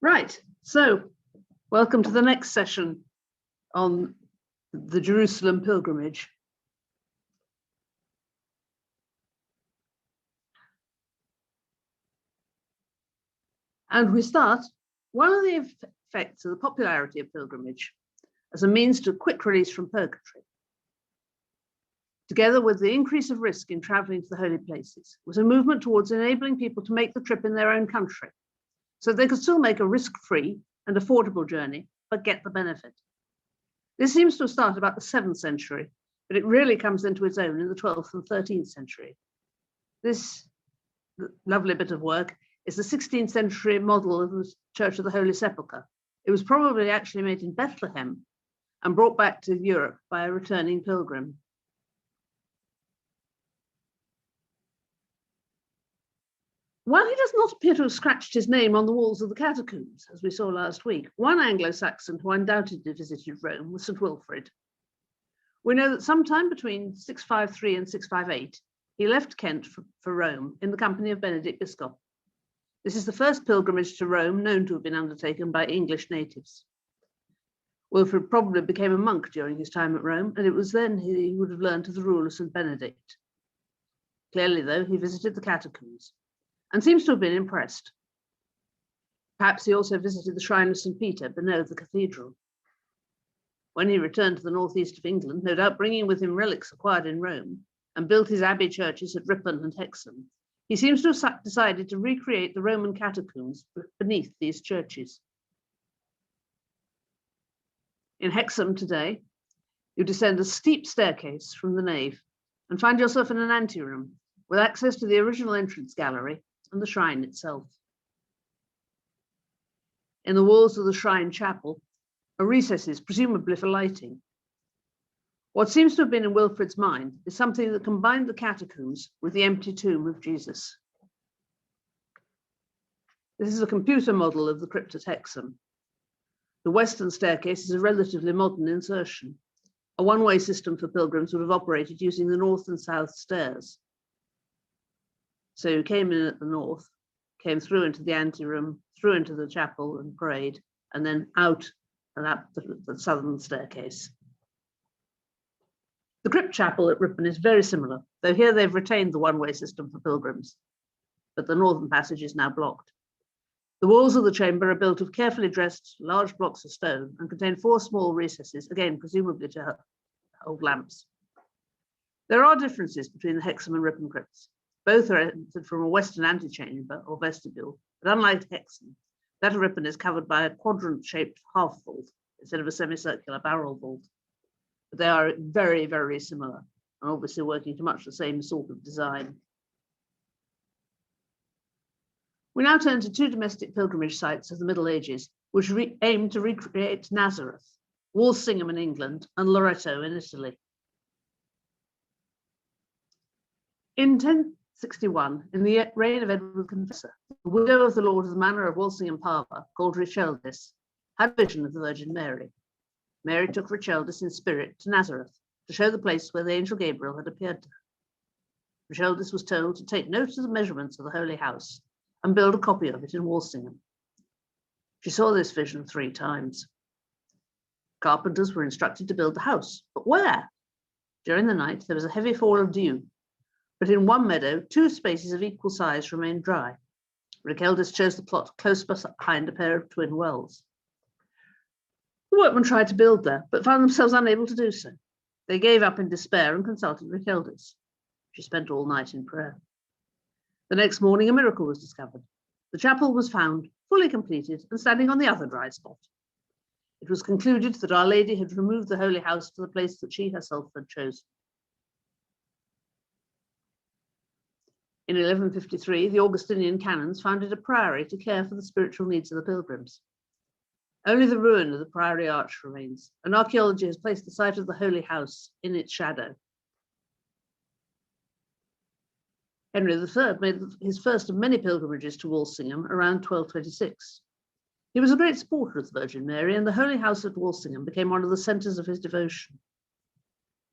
Right, so welcome to the next session on the Jerusalem pilgrimage. And we start, one of the effects of the popularity of pilgrimage as a means to quick release from purgatory, together with the increase of risk in traveling to the holy places, was a movement towards enabling people to make the trip in their own country, so they could still make a risk-free and affordable journey, but get the benefit. This seems to have started about the 7th century, but it really comes into its own in the 12th and 13th century. This lovely bit of work is the 16th century model of the Church of the Holy Sepulchre. It was probably actually made in Bethlehem and brought back to Europe by a returning pilgrim. While he does not appear to have scratched his name on the walls of the catacombs, as we saw last week, one Anglo-Saxon who undoubtedly visited Rome was St. Wilfrid. We know that sometime between 653 and 658, he left Kent for Rome in the company of Benedict Biscop. This is the first pilgrimage to Rome known to have been undertaken by English natives. Wilfrid probably became a monk during his time at Rome, and it was then he would have learned of the rule of St. Benedict. Clearly, though, he visited the catacombs and seems to have been impressed. Perhaps he also visited the shrine of St. Peter below the cathedral. When he returned to the northeast of England, no doubt bringing with him relics acquired in Rome, and built his abbey churches at Ripon and Hexham, he seems to have decided to recreate the Roman catacombs beneath these churches. In Hexham today, you descend a steep staircase from the nave and find yourself in an anteroom with access to the original entrance gallery and the shrine itself. In the walls of the shrine chapel are recesses, presumably for lighting. What seems to have been in Wilfrid's mind is something that combined the catacombs with the empty tomb of Jesus. This is a computer model of the crypt at Hexham. The western staircase is a relatively modern insertion. A one-way system for pilgrims would have operated using the north and south stairs. So you came in at the north, came through into the anteroom, through into the chapel and prayed, and then out and up the southern staircase. The crypt chapel at Ripon is very similar, though here they've retained the one-way system for pilgrims, but the northern passage is now blocked. The walls of the chamber are built of carefully dressed large blocks of stone and contain 4 small recesses, again, presumably to hold lamps. There are differences between the Hexham and Ripon crypts. Both are entered from a western antechamber or vestibule, but unlike Hexham, that of Ripon is covered by a quadrant-shaped half vault instead of a semicircular barrel vault. But they are very, very similar and obviously working to much the same sort of design. We now turn to 2 domestic pilgrimage sites of the Middle Ages, which aim to recreate Nazareth, Walsingham in England and Loreto in Italy. In 1061, in the reign of Edward the Confessor, the widow of the lord of the manor of Walsingham Parva, called Richeldis, had a vision of the Virgin Mary. Mary took Richeldis in spirit to Nazareth to show the place where the angel Gabriel had appeared to her. Richeldis was told to take note of the measurements of the holy house and build a copy of it in Walsingham. She saw this vision 3 times. Carpenters were instructed to build the house, but where? During the night, there was a heavy fall of dew, but in one meadow, 2 spaces of equal size remained dry. Richeldis chose the plot close behind a pair of twin wells. The workmen tried to build there, but found themselves unable to do so. They gave up in despair and consulted Richeldis. She spent all night in prayer. The next morning, a miracle was discovered. The chapel was found, fully completed, and standing on the other dry spot. It was concluded that Our Lady had removed the holy house to the place that she herself had chosen. In 1153, the Augustinian canons founded a priory to care for the spiritual needs of the pilgrims. Only the ruin of the priory arch remains, and archaeology has placed the site of the holy house in its shadow. Henry III made his first of many pilgrimages to Walsingham around 1226. He was a great supporter of the Virgin Mary, and the holy house at Walsingham became one of the centres of his devotion.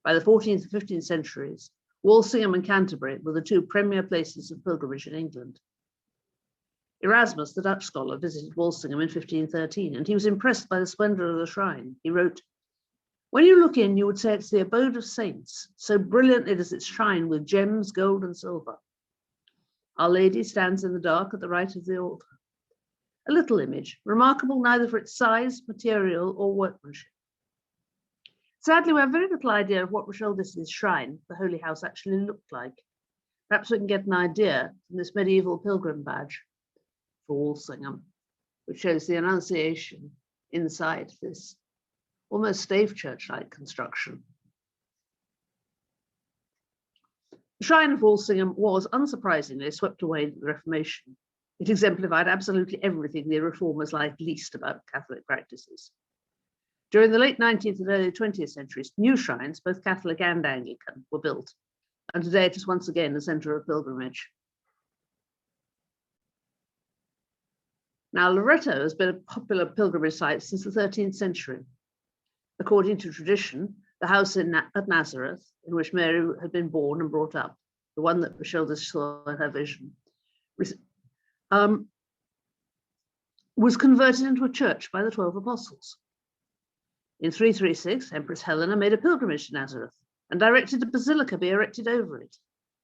By the 14th and 15th centuries, Walsingham and Canterbury were the 2 premier places of pilgrimage in England. Erasmus, the Dutch scholar, visited Walsingham in 1513, and he was impressed by the splendor of the shrine. He wrote, "When you look in, you would say it's the abode of saints, so brilliantly does it shine with gems, gold, and silver. Our Lady stands in the dark at the right of the altar. A little image, remarkable neither for its size, material, or workmanship." Sadly, we have very little idea of what Rocheldis's shrine, the Holy House, actually looked like. Perhaps we can get an idea from this medieval pilgrim badge for Walsingham, which shows the Annunciation inside this almost stave church-like construction. The shrine of Walsingham was, unsurprisingly, swept away in the Reformation. It exemplified absolutely everything the reformers liked least about Catholic practices. During the late 19th and early 20th centuries, new shrines, both Catholic and Anglican, were built, and today it is once again a centre of pilgrimage. Now, Loreto has been a popular pilgrimage site since the 13th century. According to tradition, the house at Nazareth, in which Mary had been born and brought up, the one that Rocheldis saw in her vision, was converted into a church by the 12 apostles. In 336, Empress Helena made a pilgrimage to Nazareth and directed a basilica be erected over it,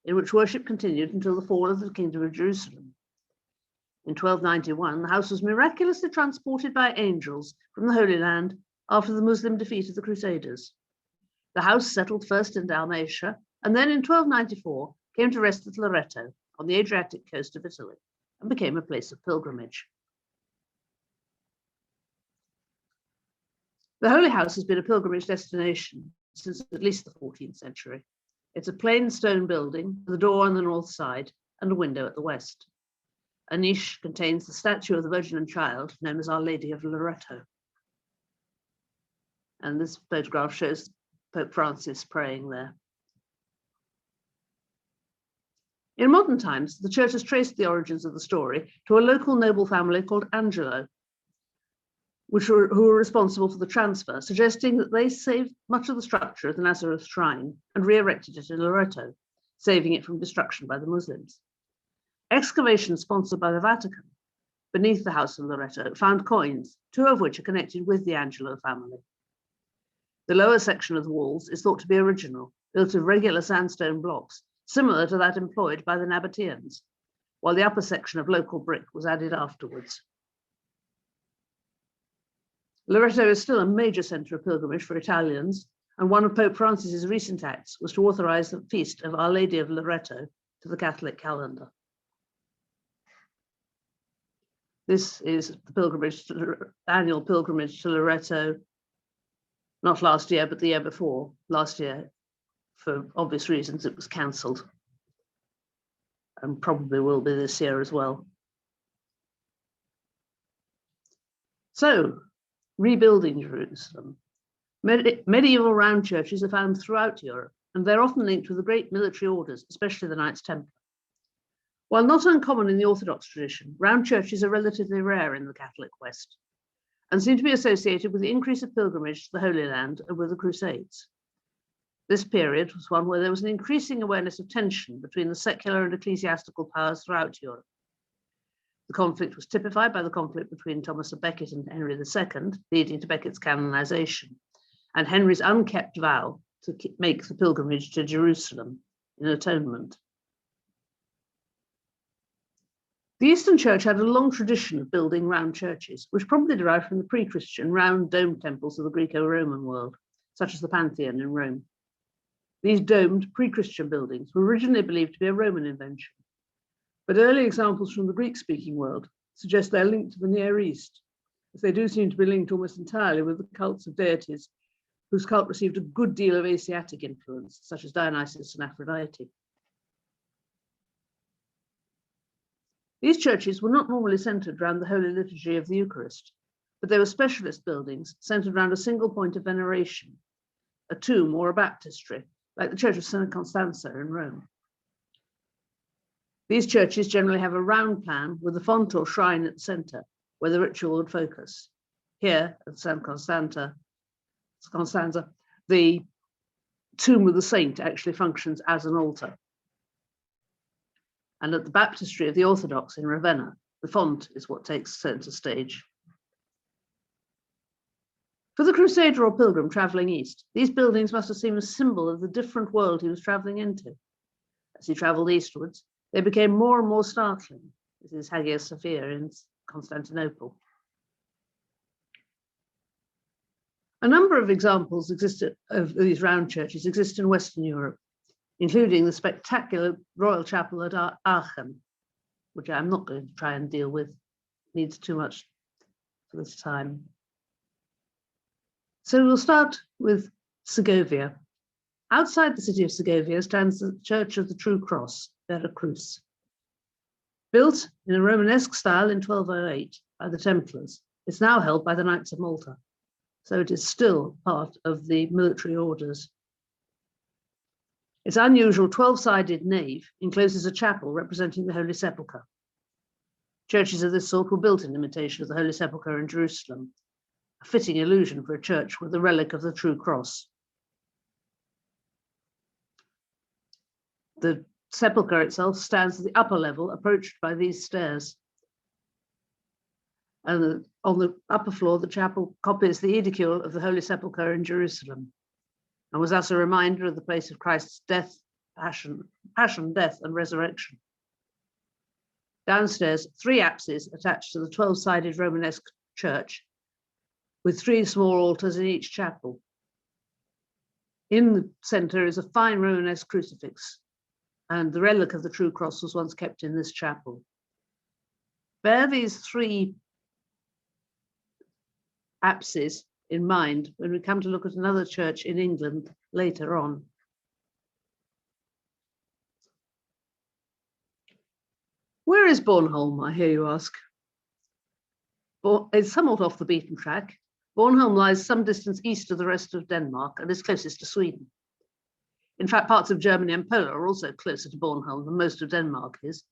in which worship continued until the fall of the Kingdom of Jerusalem. In 1291, the house was miraculously transported by angels from the Holy Land after the Muslim defeat of the Crusaders. The house settled first in Dalmatia, and then in 1294 came to rest at Loreto on the Adriatic coast of Italy and became a place of pilgrimage. The Holy House has been a pilgrimage destination since at least the 14th century. It's a plain stone building with a door on the north side and a window at the west. A niche contains the statue of the Virgin and Child, known as Our Lady of Loreto. And this photograph shows Pope Francis praying there. In modern times, the church has traced the origins of the story to a local noble family called Angelo, who were responsible for the transfer, suggesting that they saved much of the structure of the Nazareth shrine and re-erected it in Loreto, saving it from destruction by the Muslims. Excavations sponsored by the Vatican beneath the house of Loreto found coins, 2 of which are connected with the Angelo family. The lower section of the walls is thought to be original, built of regular sandstone blocks, similar to that employed by the Nabateans, while the upper section of local brick was added afterwards. Loreto is still a major centre of pilgrimage for Italians, and one of Pope Francis's recent acts was to authorize the feast of Our Lady of Loreto to the Catholic calendar. This is the annual pilgrimage to Loreto, not last year, but the year before. Last year, for obvious reasons, it was cancelled, and probably will be this year as well. So, rebuilding Jerusalem. Medieval round churches are found throughout Europe, and they're often linked with the great military orders, especially the Knights Templar. While not uncommon in the Orthodox tradition, round churches are relatively rare in the Catholic West and seem to be associated with the increase of pilgrimage to the Holy Land and with the Crusades. This period was one where there was an increasing awareness of tension between the secular and ecclesiastical powers throughout Europe. The conflict was typified by the conflict between Thomas of Becket and Henry II, leading to Becket's canonization, and Henry's unkept vow to make the pilgrimage to Jerusalem in atonement. The Eastern Church had a long tradition of building round churches, which probably derived from the pre-Christian round dome temples of the Greco-Roman world, such as the Pantheon in Rome. These domed pre-Christian buildings were originally believed to be a Roman invention, but early examples from the Greek-speaking world suggest they're linked to the Near East, as they do seem to be linked almost entirely with the cults of deities whose cult received a good deal of Asiatic influence, such as Dionysus and Aphrodite. These churches were not normally centred around the Holy Liturgy of the Eucharist, but they were specialist buildings centred around a single point of veneration, a tomb or a baptistry, like the Church of St. Constanza in Rome. These churches generally have a round plan with a font or shrine at the centre, where the ritual would focus. Here at St. Constanza, the tomb of the saint actually functions as an altar. And at the baptistry of the Orthodox in Ravenna, The font is what takes centre stage. For the crusader or pilgrim travelling east, these buildings must have seemed a symbol of the different world he was travelling into. As he travelled eastwards, they became more and more startling. This is Hagia Sophia in Constantinople. A number of examples of these round churches exist in Western Europe, including the spectacular Royal Chapel at Aachen, which I'm not going to try and deal with, needs too much for this time. So we'll start with Segovia. Outside the city of Segovia stands the Church of the True Cross, Veracruz. Built in a Romanesque style in 1208 by the Templars, it's now held by the Knights of Malta, so it is still part of the military orders. Its unusual 12-sided nave encloses a chapel representing the Holy Sepulchre. Churches of this sort were built in imitation of the Holy Sepulchre in Jerusalem, a fitting illusion for a church with the relic of the True Cross. The sepulchre itself stands at the upper level, approached by these stairs. And on the upper floor, the chapel copies the edicule of the Holy Sepulchre in Jerusalem, and was thus a reminder of the place of Christ's death, passion, death, and resurrection. Downstairs, 3 apses attached to the 12-sided Romanesque church, with 3 small altars in each chapel. In the centre is a fine Romanesque crucifix, and the relic of the True Cross was once kept in this chapel. Bear these 3 apses in mind when we come to look at another church in England later on. Where is Bornholm, I hear you ask? It's somewhat off the beaten track. Bornholm lies some distance east of the rest of Denmark and is closest to Sweden. In fact, parts of Germany and Poland are also closer to Bornholm than most of Denmark is,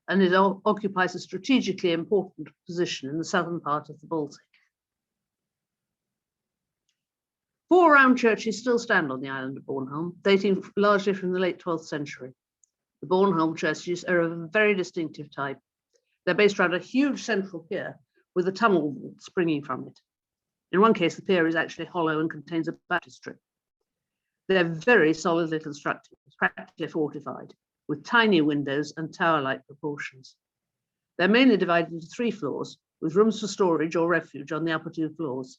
and it occupies a strategically important position in the southern part of the Baltic. 4 round churches still stand on the island of Bornholm, dating largely from the late 12th century. The Bornholm churches are of a very distinctive type. They're based around a huge central pier with a tunnel springing from it. In one case, the pier is actually hollow and contains a baptistry. They're very solidly constructed, practically fortified, with tiny windows and tower-like proportions. They're mainly divided into 3 floors, with rooms for storage or refuge on the upper 2 floors.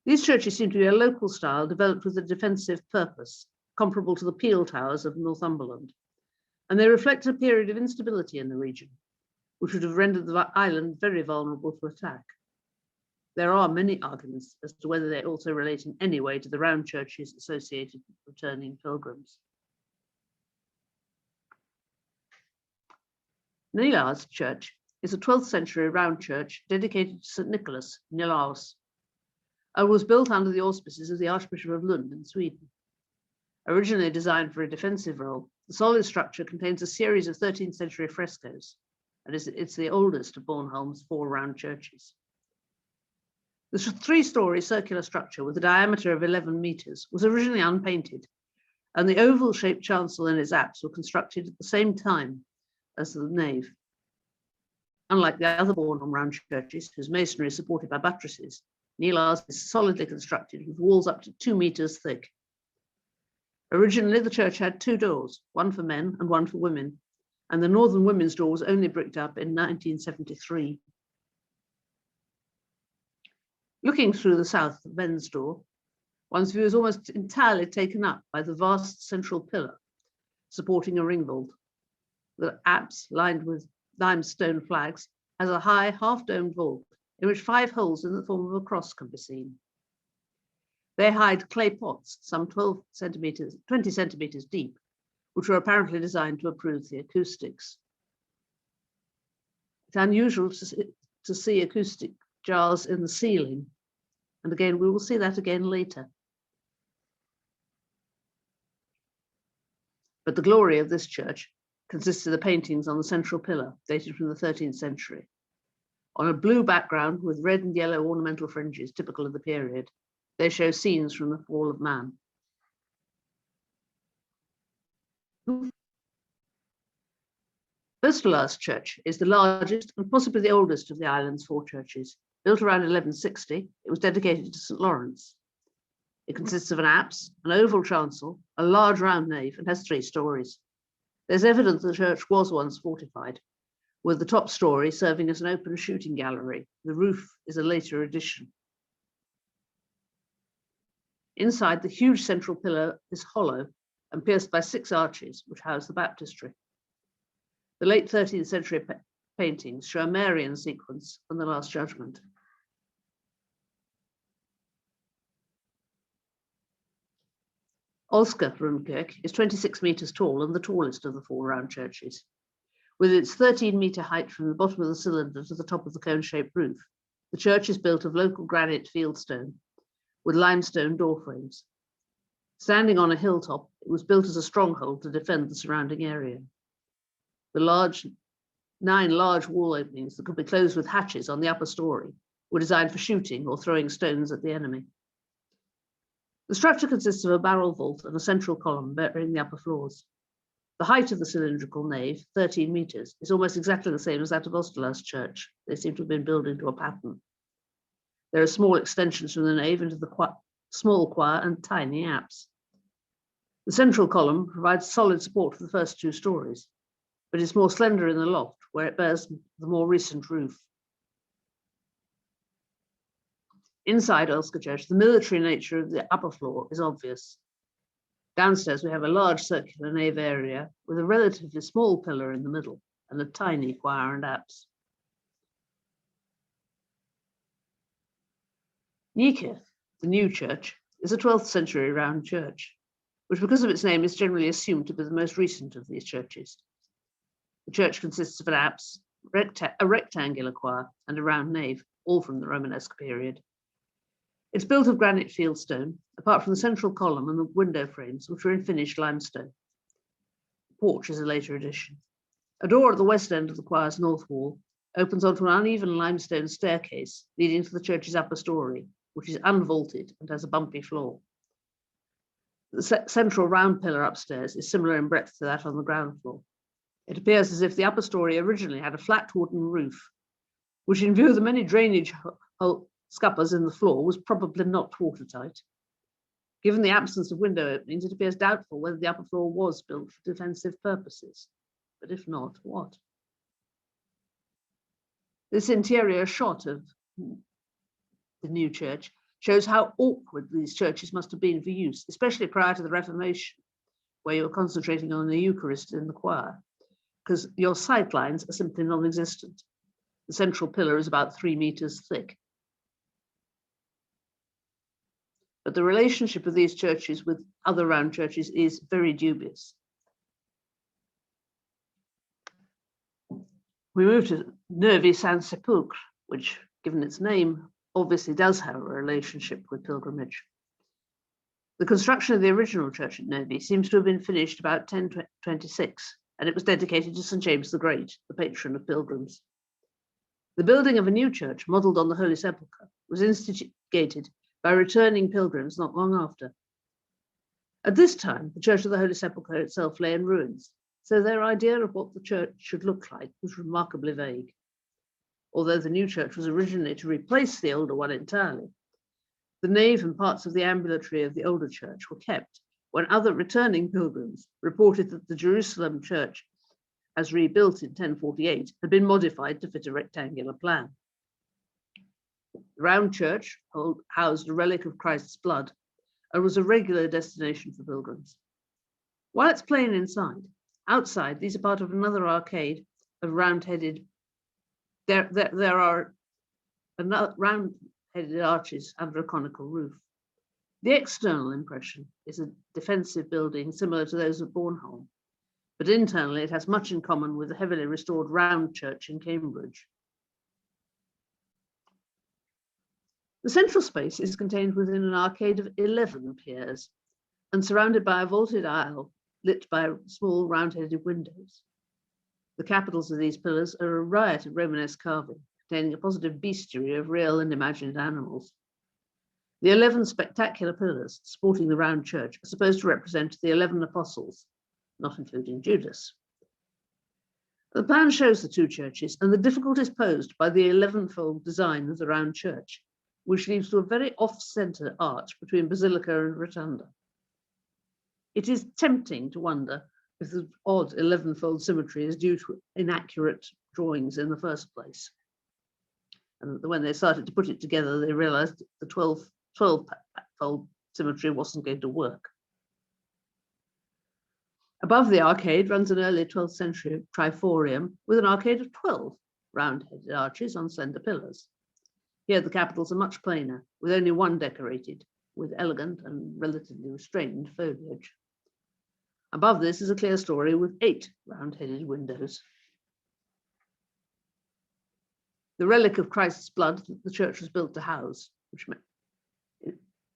These churches seem to be a local style developed with a defensive purpose, comparable to the Peel Towers of Northumberland, and they reflect a period of instability in the region, which would have rendered the island very vulnerable to attack. There are many arguments as to whether they also relate in any way to the round churches associated with returning pilgrims. Nilaus Church is a 12th century round church dedicated to St. Nicholas, Nilaus, and was built under the auspices of the Archbishop of Lund in Sweden. Originally designed for a defensive role, the solid structure contains a series of 13th century frescoes, and it's the oldest of Bornholm's 4 round churches. The 3-story circular structure with a diameter of 11 meters was originally unpainted, and the oval-shaped chancel and its apse were constructed at the same time as the nave. Unlike the other Bornholm round churches, whose masonry is supported by buttresses, Nilaus is solidly constructed with walls up to 2 meters thick. Originally, the church had 2 doors, one for men and one for women, and the northern women's door was only bricked up in 1973. Looking through the south men's door, one's view is almost entirely taken up by the vast central pillar supporting a ring vault. The apse, lined with limestone flags, has a high half-domed vault in which 5 holes in the form of a cross can be seen. They hide clay pots, some 20 centimeters deep, which were apparently designed to improve the acoustics. It's unusual to see acoustic jars in the ceiling, and again, we will see that again later. But the glory of this church consists of the paintings on the central pillar, dated from the 13th century. On a blue background with red and yellow ornamental fringes typical of the period, they show scenes from the fall of man. Pt2 church is the largest and possibly the oldest of the island's 4 churches. Built around 1160, it was dedicated to St. Lawrence. It consists of an apse, an oval chancel, a large round nave, and has 3 stories. There's evidence the church was once fortified, with the top story serving as an open shooting gallery. The roof is a later addition. Inside, the huge central pillar is hollow and pierced by 6 arches, which house the baptistry. The late 13th century paintings show a Marian sequence and the Last Judgment. Olska Rundkirk is 26 meters tall and the tallest of the 4 round churches. With its 13-meter height from the bottom of the cylinder to the top of the cone-shaped roof, the church is built of local granite fieldstone with limestone door frames. Standing on a hilltop, it was built as a stronghold to defend the surrounding area. The 9 large wall openings that could be closed with hatches on the upper story were designed for shooting or throwing stones at the enemy. The structure consists of a barrel vault and a central column bearing the upper floors. The height of the cylindrical nave, 13 meters, is almost exactly the same as that of Osterla's church. They seem to have been built into a pattern. There are small extensions from the nave into the small choir and tiny apse. The central column provides solid support for the first 2 stories, but it's more slender in the loft, where it bears the more recent roof. Inside Olska Church, the military nature of the upper floor is obvious. Downstairs, we have a large circular nave area with a relatively small pillar in the middle and a tiny choir and apse. Nikirk, the new church, is a 12th century round church, which because of its name is generally assumed to be the most recent of these churches. The church consists of an apse, a rectangular choir, and a round nave, all from the Romanesque period. It's built of granite fieldstone, apart from the central column and the window frames, which are in finished limestone. The porch is a later addition. A door at the west end of the choir's north wall opens onto an uneven limestone staircase leading to the church's upper story, which is unvaulted and has a bumpy floor. The central round pillar upstairs is similar in breadth to that on the ground floor. It appears as if the upper story originally had a flat wooden roof, which in view of the many drainage scuppers in the floor was probably not watertight. Given the absence of window openings, it appears doubtful whether the upper floor was built for defensive purposes, but if not, what? This interior shot of the new church shows how awkward these churches must have been for use, especially prior to the Reformation, where you were concentrating on the Eucharist in the choir, because your sight lines are simply non-existent. The central pillar is about 3 meters thick. But the relationship of these churches with other round churches is very dubious. We move to Neuvy-Saint-Sepulcre, which, given its name, obviously does have a relationship with pilgrimage. The construction of the original church at Neuvy seems to have been finished about 1026, and it was dedicated to St. James the Great, the patron of pilgrims. The building of a new church, modelled on the Holy Sepulchre, was instigated by returning pilgrims not long after. At this time, the Church of the Holy Sepulchre itself lay in ruins, so their idea of what the church should look like was remarkably vague. Although the new church was originally to replace the older one entirely, the nave and parts of the ambulatory of the older church were kept when other returning pilgrims reported that the Jerusalem church, as rebuilt in 1048, had been modified to fit a rectangular plan. The round church housed a relic of Christ's blood and was a regular destination for pilgrims. While it's plain inside, outside, these are part of another arcade of round-headed. There are round-headed arches under a conical roof. The external impression is a defensive building similar to those of Bornholm, but internally it has much in common with the heavily restored round church in Cambridge. The central space is contained within an arcade of 11 piers and surrounded by a vaulted aisle lit by small round-headed windows. The capitals of these pillars are a riot of Romanesque carving, containing a positive bestiary of real and imagined animals. The 11 spectacular pillars supporting the round church are supposed to represent the 11 apostles, not including Judas. The plan shows the two churches and the difficulties posed by the 11-fold design of the round church, which leads to a very off-centre arch between basilica and rotunda. It is tempting to wonder if the odd 11-fold symmetry is due to inaccurate drawings in the first place. And when they started to put it together, they realized the 12-fold symmetry wasn't going to work. Above the arcade runs an early 12th century triforium with an arcade of 12 round-headed arches on slender pillars. Here the capitals are much plainer, with only one decorated, with elegant and relatively restrained foliage. Above this is a clear story with 8 round-headed windows. The relic of Christ's blood that the church was built to house, which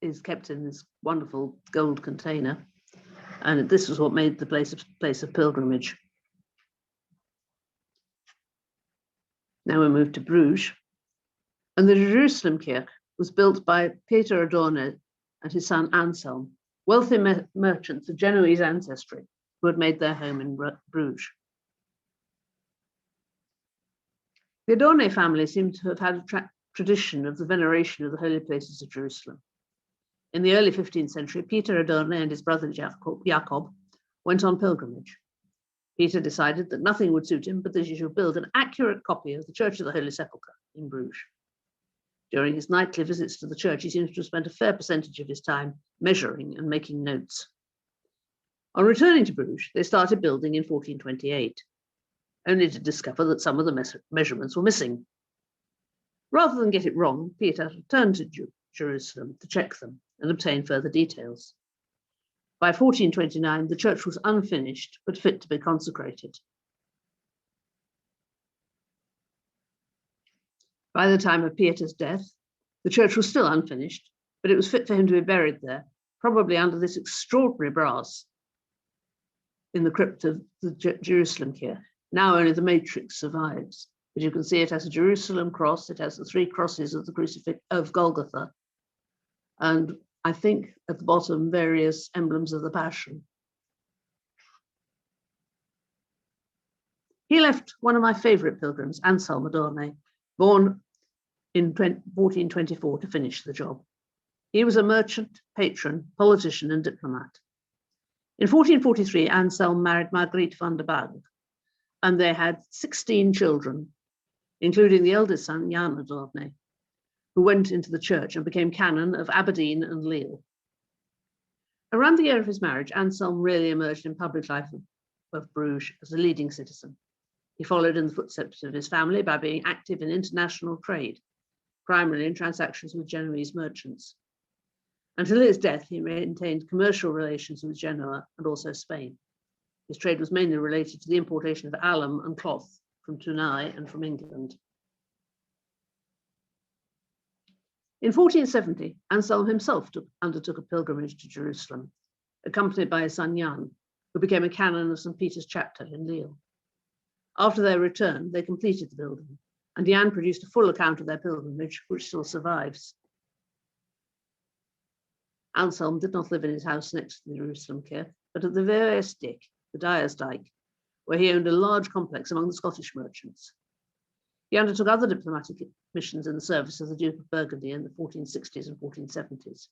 is kept in this wonderful gold container. And this was what made the place of pilgrimage. Now we move to Bruges. And the Jerusalem Kirk was built by Pt2 and his son Anselm, wealthy merchants of Genoese ancestry who had made their home in Bruges. The Adorne family seem to have had a tradition of the veneration of the holy places of Jerusalem. In the early 15th century, Peter Adorne and his brother Jacob went on pilgrimage. Peter decided that nothing would suit him, but that he should build an accurate copy of the Church of the Holy Sepulchre in Bruges. During his nightly visits to the church, he seems to have spent a fair percentage of his time measuring and making notes. On returning to Bruges, they started building in 1428, only to discover that some of the measurements were missing. Rather than get it wrong, Peter returned to Jerusalem to check them and obtain further details. By 1429, the church was unfinished, but fit to be consecrated. By the time of Peter's death, the church was still unfinished, but it was fit for him to be buried there, probably under this extraordinary brass in the crypt of the Jerusalem Kirk. Now only the matrix survives, but you can see it has a Jerusalem cross, it has the 3 crosses of the crucifix of Golgotha, and I think at the bottom, various emblems of the Passion. He left one of my favorite pilgrims, Anselm Adorne, born in 1424 to finish the job. He was a merchant, patron, politician, and diplomat. In 1443, Anselm married Marguerite van der Bagh, and they had 16 children, including the eldest son, Jan Adorne, who went into the church and became canon of Aberdeen and Lille. Around the year of his marriage, Anselm really emerged in public life of Bruges as a leading citizen. He followed in the footsteps of his family by being active in international trade, primarily in transactions with Genoese merchants. Until his death, he maintained commercial relations with Genoa and also Spain. His trade was mainly related to the importation of alum and cloth from Tournai and from England. In 1470, Anselm himself undertook a pilgrimage to Jerusalem, accompanied by his son Jan, who became a canon of St. Peter's Chapter in Lille. After their return, they completed the building, and Jan produced a full account of their pilgrimage, which still survives. Anselm did not live in his house next to the Jerusalem Kirk, but at the Veersdijk, the Dyer's Dyke, where he owned a large complex among the Scottish merchants. He undertook other diplomatic missions in the service of the Duke of Burgundy in the 1460s and 1470s.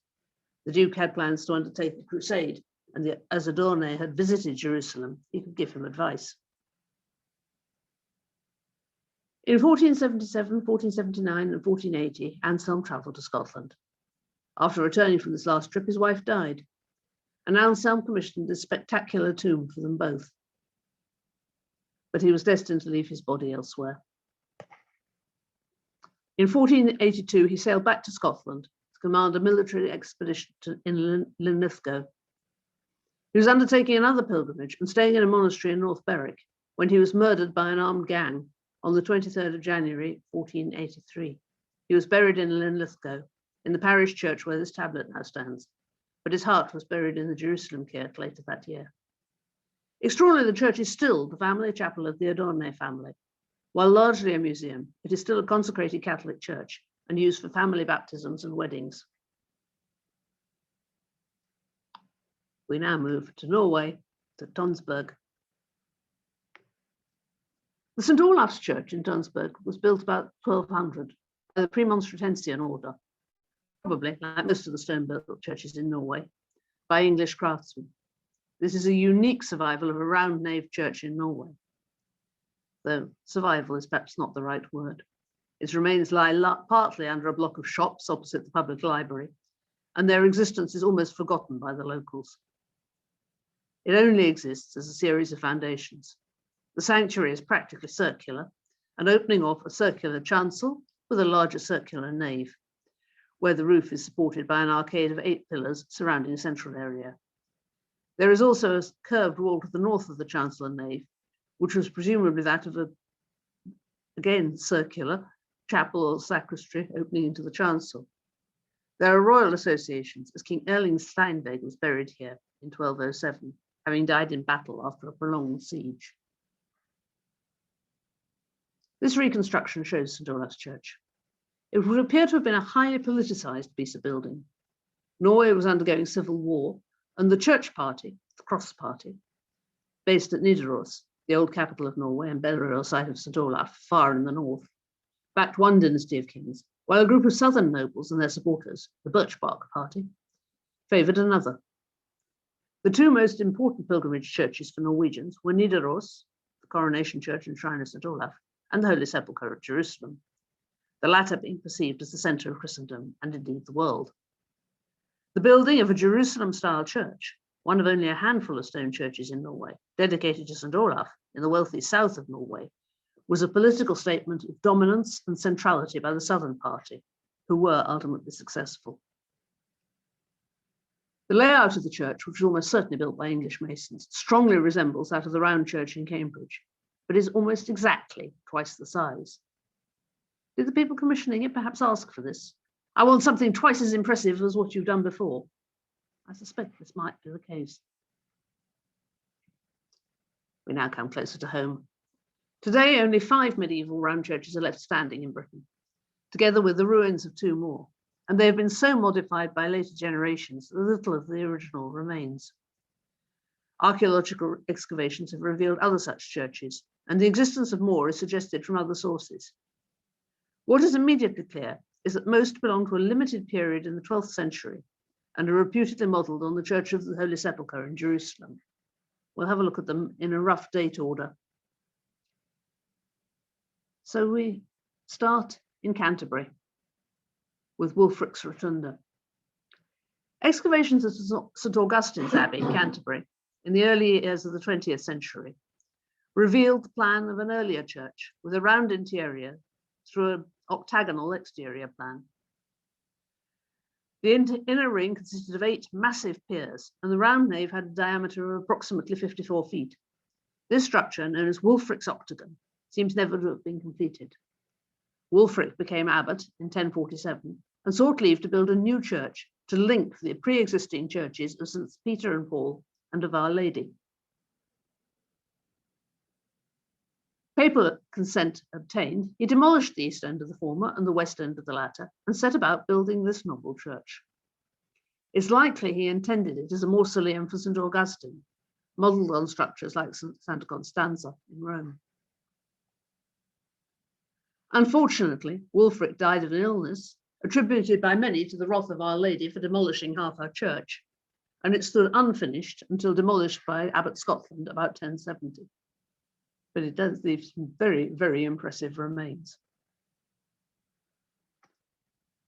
The Duke had plans to undertake a crusade, and as Adorne had visited Jerusalem, he could give him advice. In 1477, 1479, and 1480, Anselm travelled to Scotland. After returning from this last trip, his wife died, and Anselm commissioned a spectacular tomb for them both. But he was destined to leave his body elsewhere. In 1482, he sailed back to Scotland to command a military expedition in Linlithgow. He was undertaking another pilgrimage and staying in a monastery in North Berwick when he was murdered by an armed gang on the 23rd of January, 1483. He was buried in Linlithgow, in the parish church where this tablet now stands, but his heart was buried in the Jerusalem Kirk later that year. Extraordinarily, the church is still the family chapel of the Adorne family. While largely a museum, it is still a consecrated Catholic church and used for family baptisms and weddings. We now move to Norway, to Tonsberg. The St. Olaf's Church in Dunsburg was built about 1200 by the Premonstratensian order, probably, like most of the stone-built churches in Norway, by English craftsmen. This is a unique survival of a round nave church in Norway, though survival is perhaps not the right word. Its remains lie partly under a block of shops opposite the public library, and their existence is almost forgotten by the locals. It only exists as a series of foundations. The sanctuary is practically circular, and opening off a circular chancel with a larger circular nave, where the roof is supported by an arcade of 8 pillars surrounding a central area. There is also a curved wall to the north of the chancel and nave, which was presumably that of a, again, circular chapel or sacristy opening into the chancel. There are royal associations, as King Erling Steinweg was buried here in 1207, having died in battle after a prolonged siege. This reconstruction shows St. Olaf's Church. It would appear to have been a highly politicized piece of building. Norway was undergoing civil war, and the Church Party, the Cross Party, based at Nidaros, the old capital of Norway and burial site of St. Olaf, far in the north, backed one dynasty of kings, while a group of southern nobles and their supporters, the Birchbark Party, favoured another. The two most important pilgrimage churches for Norwegians were Nidaros, the coronation church and shrine of St. Olaf, and the Holy Sepulchre at Jerusalem, the latter being perceived as the centre of Christendom and indeed the world. The building of a Jerusalem-style church, one of only a handful of stone churches in Norway, dedicated to St. Olaf in the wealthy south of Norway, was a political statement of dominance and centrality by the Southern Party, who were ultimately successful. The layout of the church, which was almost certainly built by English masons, strongly resembles that of the round church in Cambridge, but is almost exactly twice the size. Did the people commissioning it perhaps ask for this? I want something twice as impressive as what you've done before. I suspect this might be the case. We now come closer to home. Today, only 5 medieval round churches are left standing in Britain, together with the ruins of 2 more, and they have been so modified by later generations that little of the original remains. Archaeological excavations have revealed other such churches, and the existence of more is suggested from other sources. What is immediately clear is that most belong to a limited period in the 12th century and are reputedly modelled on the Church of the Holy Sepulchre in Jerusalem. We'll have a look at them in a rough date order. So we start in Canterbury with Wulfric's Rotunda. Excavations at St. Augustine's Abbey, Canterbury, in the early years of the 20th century, revealed the plan of an earlier church with a round interior through an octagonal exterior plan. The inner ring consisted of 8 massive piers, and the round nave had a diameter of approximately 54 feet. This structure, known as Wulfric's Octagon, seems never to have been completed. Wulfric became abbot in 1047 and sought leave to build a new church to link the pre-existing churches of St. Peter and Paul and of Our Lady. Papal consent obtained, he demolished the east end of the former and the west end of the latter and set about building this noble church. It's likely he intended it as a mausoleum for St. Augustine, modelled on structures like Santa Constanza in Rome. Unfortunately, Wulfric died of an illness, attributed by many to the wrath of Our Lady for demolishing half her church, and it stood unfinished until demolished by Abbot Scotland about 1070. But it does leave some very, very impressive remains.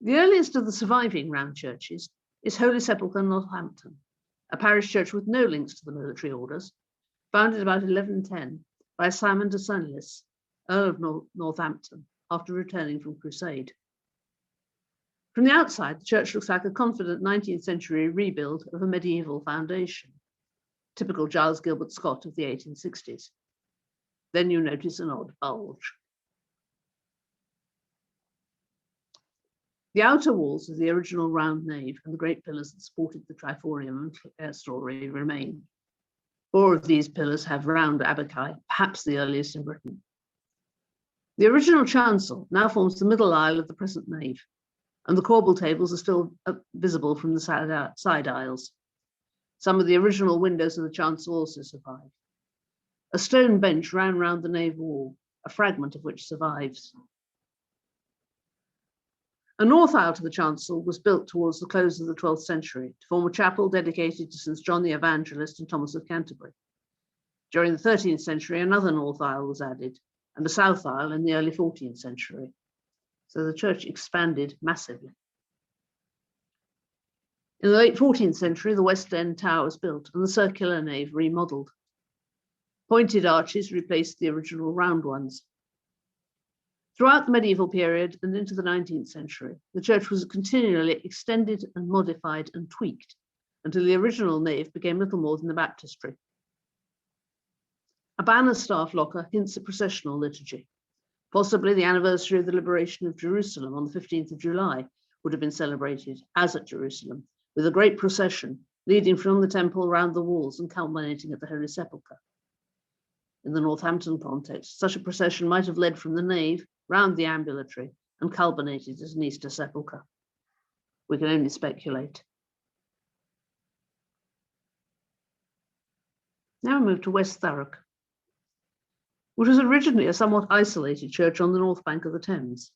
The earliest of the surviving round churches is Holy Sepulchre, Northampton, a parish church with no links to the military orders, founded about 1110 by Simon de Senlis, Earl of Northampton, after returning from crusade. From the outside, the church looks like a confident 19th century rebuild of a medieval foundation, typical Giles Gilbert Scott of the 1860s. Then you notice an odd bulge. The outer walls of the original round nave and the great pillars that supported the triforium and clerestory remain. 4 of these pillars have round abaci, perhaps the earliest in Britain. The original chancel now forms the middle aisle of the present nave, and the corbel tables are still visible from the side aisles. Some of the original windows of the chancel also survive. A stone bench ran round the nave wall, a fragment of which survives. A north aisle to the chancel was built towards the close of the 12th century to form a chapel dedicated to St. John the Evangelist and Thomas of Canterbury. During the 13th century, another north aisle was added, and a south aisle in the early 14th century. So the church expanded massively. In the late 14th century, the West End tower was built and the circular nave remodelled. Pointed arches replaced the original round ones. Throughout the medieval period and into the 19th century, the church was continually extended and modified and tweaked until the original nave became little more than the baptistry. A banner staff locker hints at processional liturgy. Possibly the anniversary of the liberation of Jerusalem on the 15th of July would have been celebrated, as at Jerusalem, with a great procession leading from the temple round the walls and culminating at the Holy Sepulchre. In the Northampton context, such a procession might have led from the nave round the ambulatory and culminated at an Easter sepulchre. We can only speculate. Now we move to West Thurrock, which was originally a somewhat isolated church on the north bank of the Thames.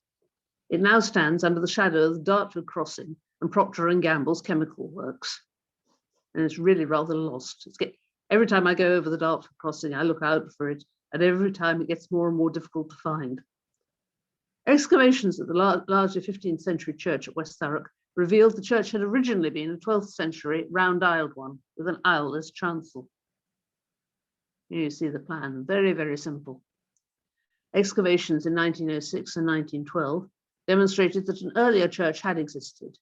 It now stands under the shadow of the Dartford Crossing and Procter & Gamble's chemical works. And it's really rather lost. Every time I go over the Dartford Crossing, I look out for it, and every time it gets more and more difficult to find. Excavations at the larger 15th century church at West Thurrock revealed the church had originally been a 12th century round-aisled one with an aisleless chancel. Here you see the plan, very, very simple. Excavations in 1906 and 1912 demonstrated that an earlier church had existed,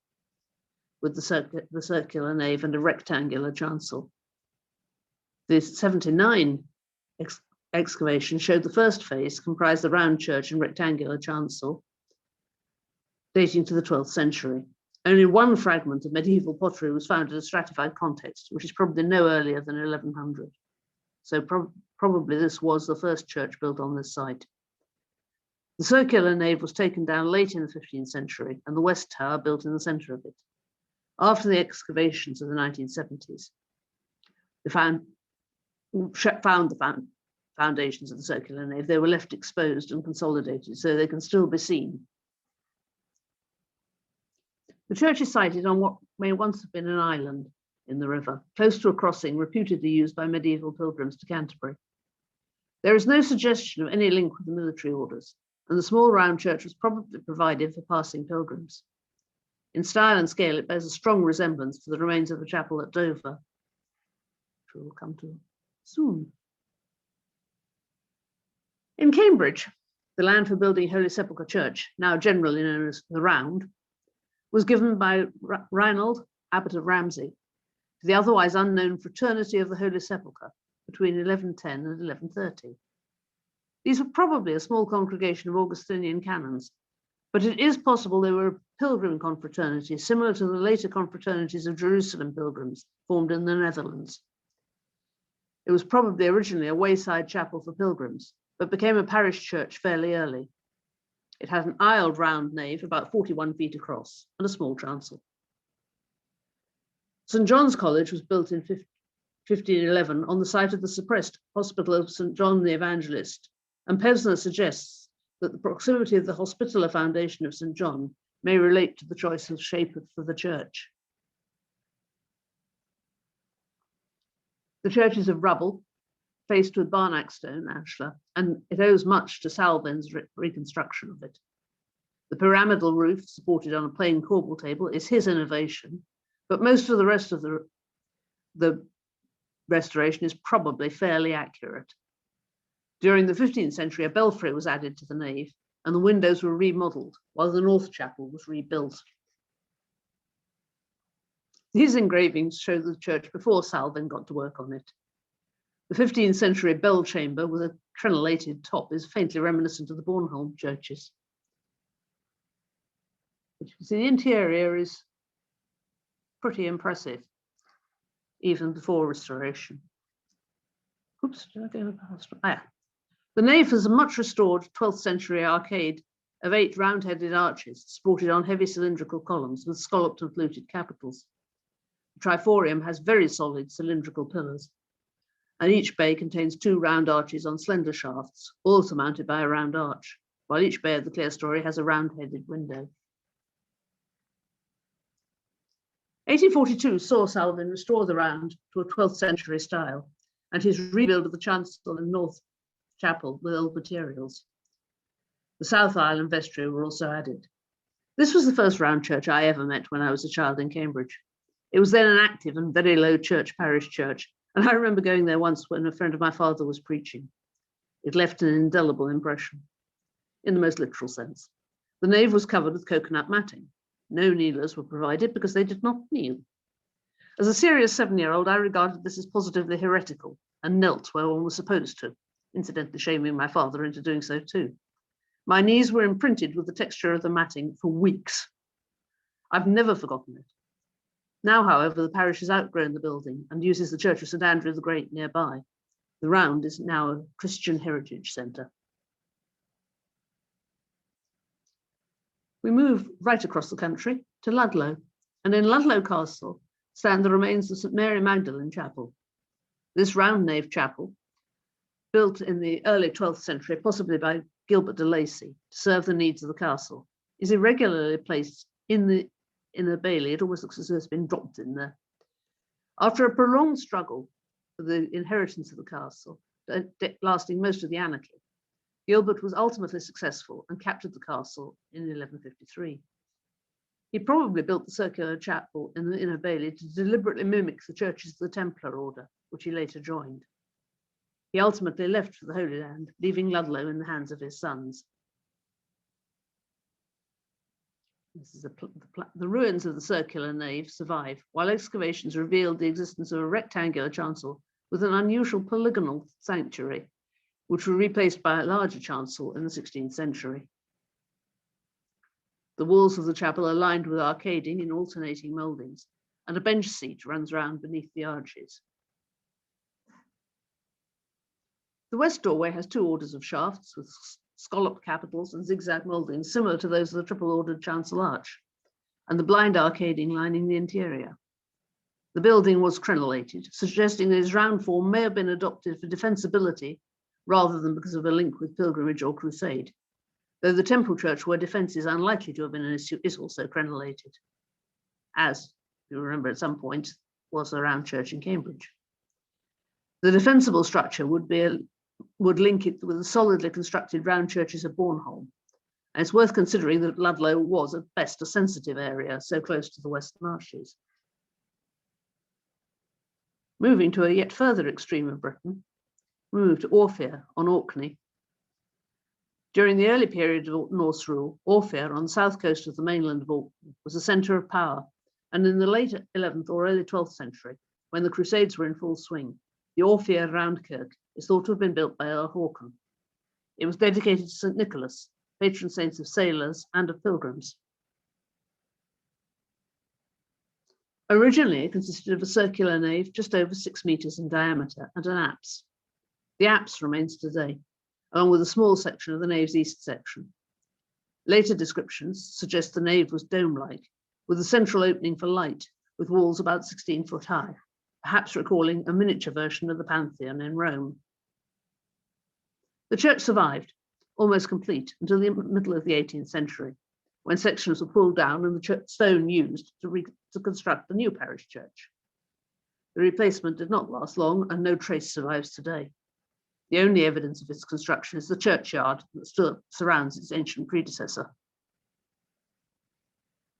with the circular nave and a rectangular chancel. The 79 excavation showed the first phase comprised the round church and rectangular chancel, dating to the 12th century. Only one fragment of medieval pottery was found in a stratified context, which is probably no earlier than 1100. So probably this was the first church built on this site. The circular nave was taken down late in the 15th century and the west tower built in the centre of it. After the excavations of the 1970s, they found the foundations of the circular nave. They were left exposed and consolidated, so they can still be seen. The church is sited on what may once have been an island in the river, close to a crossing reputedly used by medieval pilgrims to Canterbury. There is no suggestion of any link with the military orders, and the small round church was probably provided for passing pilgrims. In style and scale, it bears a strong resemblance to the remains of the chapel at Dover, which we will come to soon. In Cambridge, the land for building Holy Sepulchre Church, now generally known as the Round, was given by Reinald, Abbot of Ramsey, to the otherwise unknown Fraternity of the Holy Sepulchre between 1110 and 1130. These were probably a small congregation of Augustinian canons, but it is possible they were a pilgrim confraternity similar to the later confraternities of Jerusalem pilgrims formed in the Netherlands. It was probably originally a wayside chapel for pilgrims, but became a parish church fairly early. It had an aisled round nave about 41 feet across and a small chancel. St. John's College was built in 1511 on the site of the suppressed Hospital of St. John the Evangelist, and Pesner suggests that the proximity of the Hospitaller Foundation of St. John may relate to the choice of shape for the church. The church is of rubble, faced with barnac stone, ashlar, and it owes much to Salvin's reconstruction of it. The pyramidal roof, supported on a plain corbel table, is his innovation, but most of the rest of the restoration is probably fairly accurate. During the 15th century, a belfry was added to the nave, and the windows were remodeled, while the north chapel was rebuilt. These engravings show the church before Salvin got to work on it. The 15th century bell chamber with a crenellated top is faintly reminiscent of the Bornholm churches. But you can see the interior is pretty impressive, even before restoration. Oops, did I go past? The nave has a much restored 12th century arcade of 8 round-headed arches supported on heavy cylindrical columns with scalloped and fluted capitals. The triforium has very solid cylindrical pillars. and each bay contains 2 round arches on slender shafts, all surmounted by a round arch, while each bay of the clerestory has a round-headed window. 1842 saw Salvin restore the round to a 12th century style, and his rebuild of the chancel and north chapel with old materials. The south aisle and vestry were also added. This was the first round church I ever met when I was a child in Cambridge. It was then an active and very low parish church, and I remember going there once when a friend of my father was preaching. It left an indelible impression, in the most literal sense. The nave was covered with coconut matting. No kneelers were provided because they did not kneel. As a serious 7-year-old, I regarded this as positively heretical and knelt where one was supposed to, incidentally shaming my father into doing so too. My knees were imprinted with the texture of the matting for weeks. I've never forgotten it. Now, however, the parish has outgrown the building and uses the Church of St. Andrew the Great nearby. The round is now a Christian heritage centre. We move right across the country to Ludlow, and in Ludlow Castle stand the remains of St. Mary Magdalene Chapel. This round nave chapel, built in the early 12th century, possibly by Gilbert de Lacy, to serve the needs of the castle, is irregularly placed in the inner bailey. It almost looks as though it's been dropped in there. After a prolonged struggle for the inheritance of the castle, lasting most of the anarchy, Gilbert was ultimately successful and captured the castle in 1153. He probably built the circular chapel in the inner bailey to deliberately mimic the churches of the Templar order, which he later joined. He ultimately left for the Holy Land, leaving Ludlow in the hands of his sons. This is the ruins of the circular nave survive, while excavations revealed the existence of a rectangular chancel with an unusual polygonal sanctuary, which were replaced by a larger chancel in the 16th century. The walls of the chapel are lined with arcading in alternating mouldings, and a bench seat runs round beneath the arches. The west doorway has 2 orders of shafts with scalloped capitals and zigzag mouldings similar to those of the triple-ordered chancel arch, and the blind arcading lining the interior. The building was crenellated, suggesting that its round form may have been adopted for defensibility rather than because of a link with pilgrimage or crusade, though the temple church where defence is unlikely to have been an issue is also crenellated, as you remember at some point was the round church in Cambridge. The defensible structure would link it with the solidly constructed round churches of Bornholm, and it's worth considering that Ludlow was at best a sensitive area so close to the West Marshes. Moving to a yet further extreme of Britain, we move to Orphea on Orkney. During the early period of Norse rule, Orphea on the south coast of the mainland of Orkney was a centre of power, and in the late 11th or early 12th century, when the Crusades were in full swing, the Orphea Roundkirk is thought to have been built by Earl Håkon. It was dedicated to St. Nicholas, patron saints of sailors and of pilgrims. Originally, it consisted of a circular nave just over 6 meters in diameter and an apse. The apse remains today, along with a small section of the nave's east section. Later descriptions suggest the nave was dome-like, with a central opening for light, with walls about 16 foot high, perhaps recalling a miniature version of the Pantheon in Rome. The church survived, almost complete, until the middle of the 18th century, when sections were pulled down and the stone used to construct the new parish church. The replacement did not last long, and no trace survives today. The only evidence of its construction is the churchyard that still surrounds its ancient predecessor.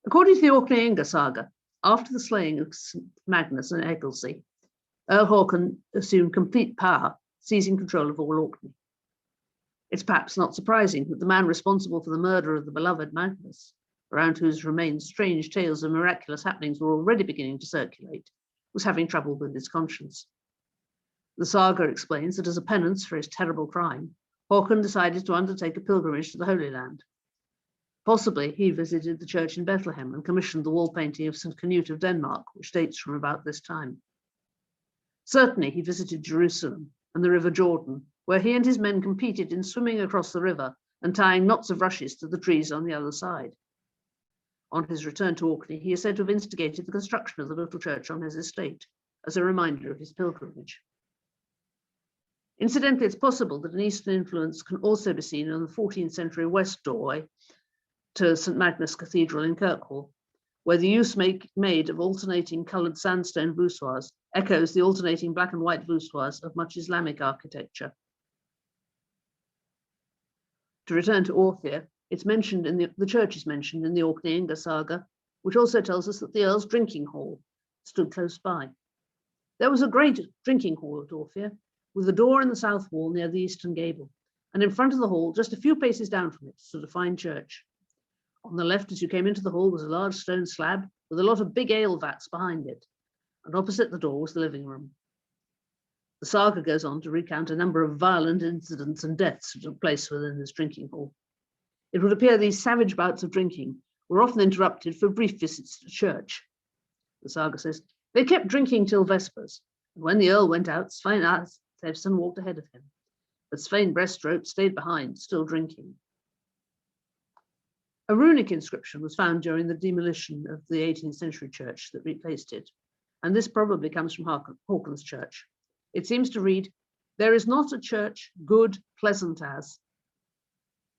According to the Orkney saga, after the slaying of St. Magnus and Egilsey, Earl Håkon assumed complete power, seizing control of all Orkney. It's perhaps not surprising that the man responsible for the murder of the beloved Magnus, around whose remains strange tales of miraculous happenings were already beginning to circulate, was having trouble with his conscience. The saga explains that as a penance for his terrible crime, Håkon decided to undertake a pilgrimage to the Holy Land. Possibly he visited the church in Bethlehem and commissioned the wall painting of St. Canute of Denmark, which dates from about this time. Certainly he visited Jerusalem and the River Jordan, where he and his men competed in swimming across the river and tying knots of rushes to the trees on the other side. On his return to Orkney, he is said to have instigated the construction of the little church on his estate, as a reminder of his pilgrimage. Incidentally, it's possible that an Eastern influence can also be seen on the 14th century west doorway to St Magnus Cathedral in Kirkwall, where the use made of alternating coloured sandstone voussoirs echoes the alternating black and white voussoirs of much Islamic architecture. To return to Orthia, it's mentioned in the church is mentioned in the Orkney-Inga saga, which also tells us that the Earl's drinking hall stood close by. There was a great drinking hall at Orthia, with a door in the south wall near the eastern gable, and in front of the hall, just a few paces down from it, stood a fine church. On the left, as you came into the hall, was a large stone slab with a lot of big ale vats behind it, and opposite the door was the living room. The saga goes on to recount a number of violent incidents and deaths that took place within this drinking hall. It would appear these savage bouts of drinking were often interrupted for brief visits to church. The saga says, they kept drinking till vespers, and when the Earl went out, Svein Aslevson walked ahead of him, but Svein Breaststroke stayed behind, still drinking. A runic inscription was found during the demolition of the 18th century church that replaced it, and this probably comes from Hawkins Church. It seems to read, there is not a church good, pleasant as.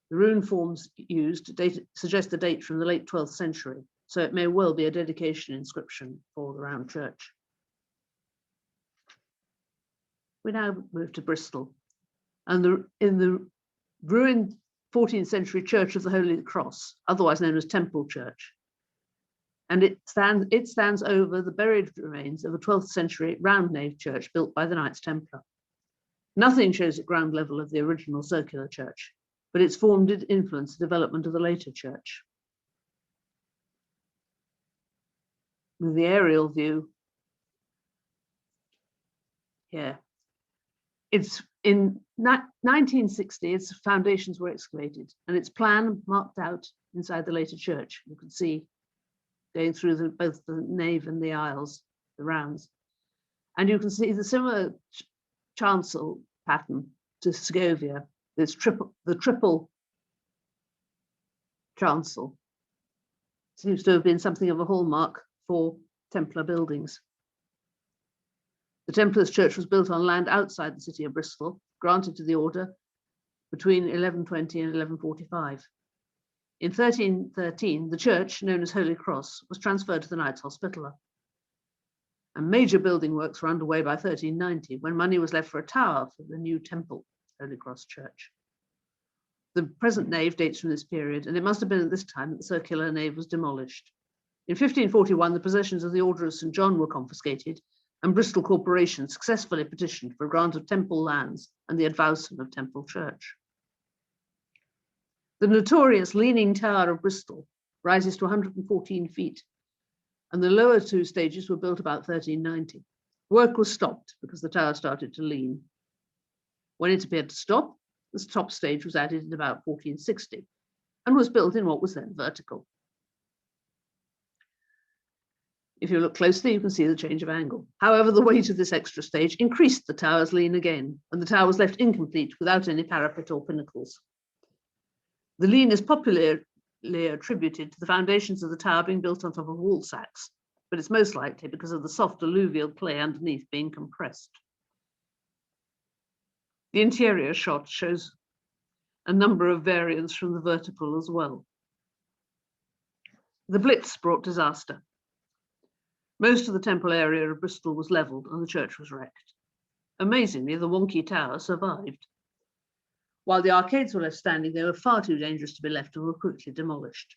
The rune forms used suggest a date from the late 12th century, so it may well be a dedication inscription for the round church. We now move to Bristol, and in the ruined 14th century Church of the Holy Cross, otherwise known as Temple Church, and it stands over the buried remains of a 12th century round nave church built by the Knights Templar. Nothing shows at ground level of the original circular church, but its form did influence the development of the later church. With the aerial view here, it's in 1960, its foundations were excavated and its plan marked out inside the later church. You can see going through both the nave and the aisles, the rounds. And you can see the similar chancel pattern to Segovia. There's the triple chancel. Seems to have been something of a hallmark for Templar buildings. The Templars' church was built on land outside the city of Bristol, granted to the order between 1120 and 1145. In 1313, the church, known as Holy Cross, was transferred to the Knights Hospitaller. And major building works were underway by 1390, when money was left for a tower for the new temple, Holy Cross Church. The present nave dates from this period, and it must have been at this time that the circular nave was demolished. In 1541, the possessions of the Order of St. John were confiscated, and Bristol Corporation successfully petitioned for a grant of temple lands and the advowson of Temple Church. The notorious Leaning Tower of Bristol rises to 114 feet, and the lower two stages were built about 1390. Work was stopped because the tower started to lean. When it appeared to stop, the top stage was added in about 1460 and was built in what was then vertical. If you look closely, you can see the change of angle. However, the weight of this extra stage increased the tower's lean again, and the tower was left incomplete without any parapet or pinnacles. The lean is popularly attributed to the foundations of the tower being built on top of wall sacks, but it's most likely because of the soft alluvial clay underneath being compressed. The interior shot shows a number of variants from the vertical as well. The Blitz brought disaster. Most of the temple area of Bristol was levelled and the church was wrecked. Amazingly, the wonky tower survived. While the arcades were left standing, they were far too dangerous to be left and were quickly demolished.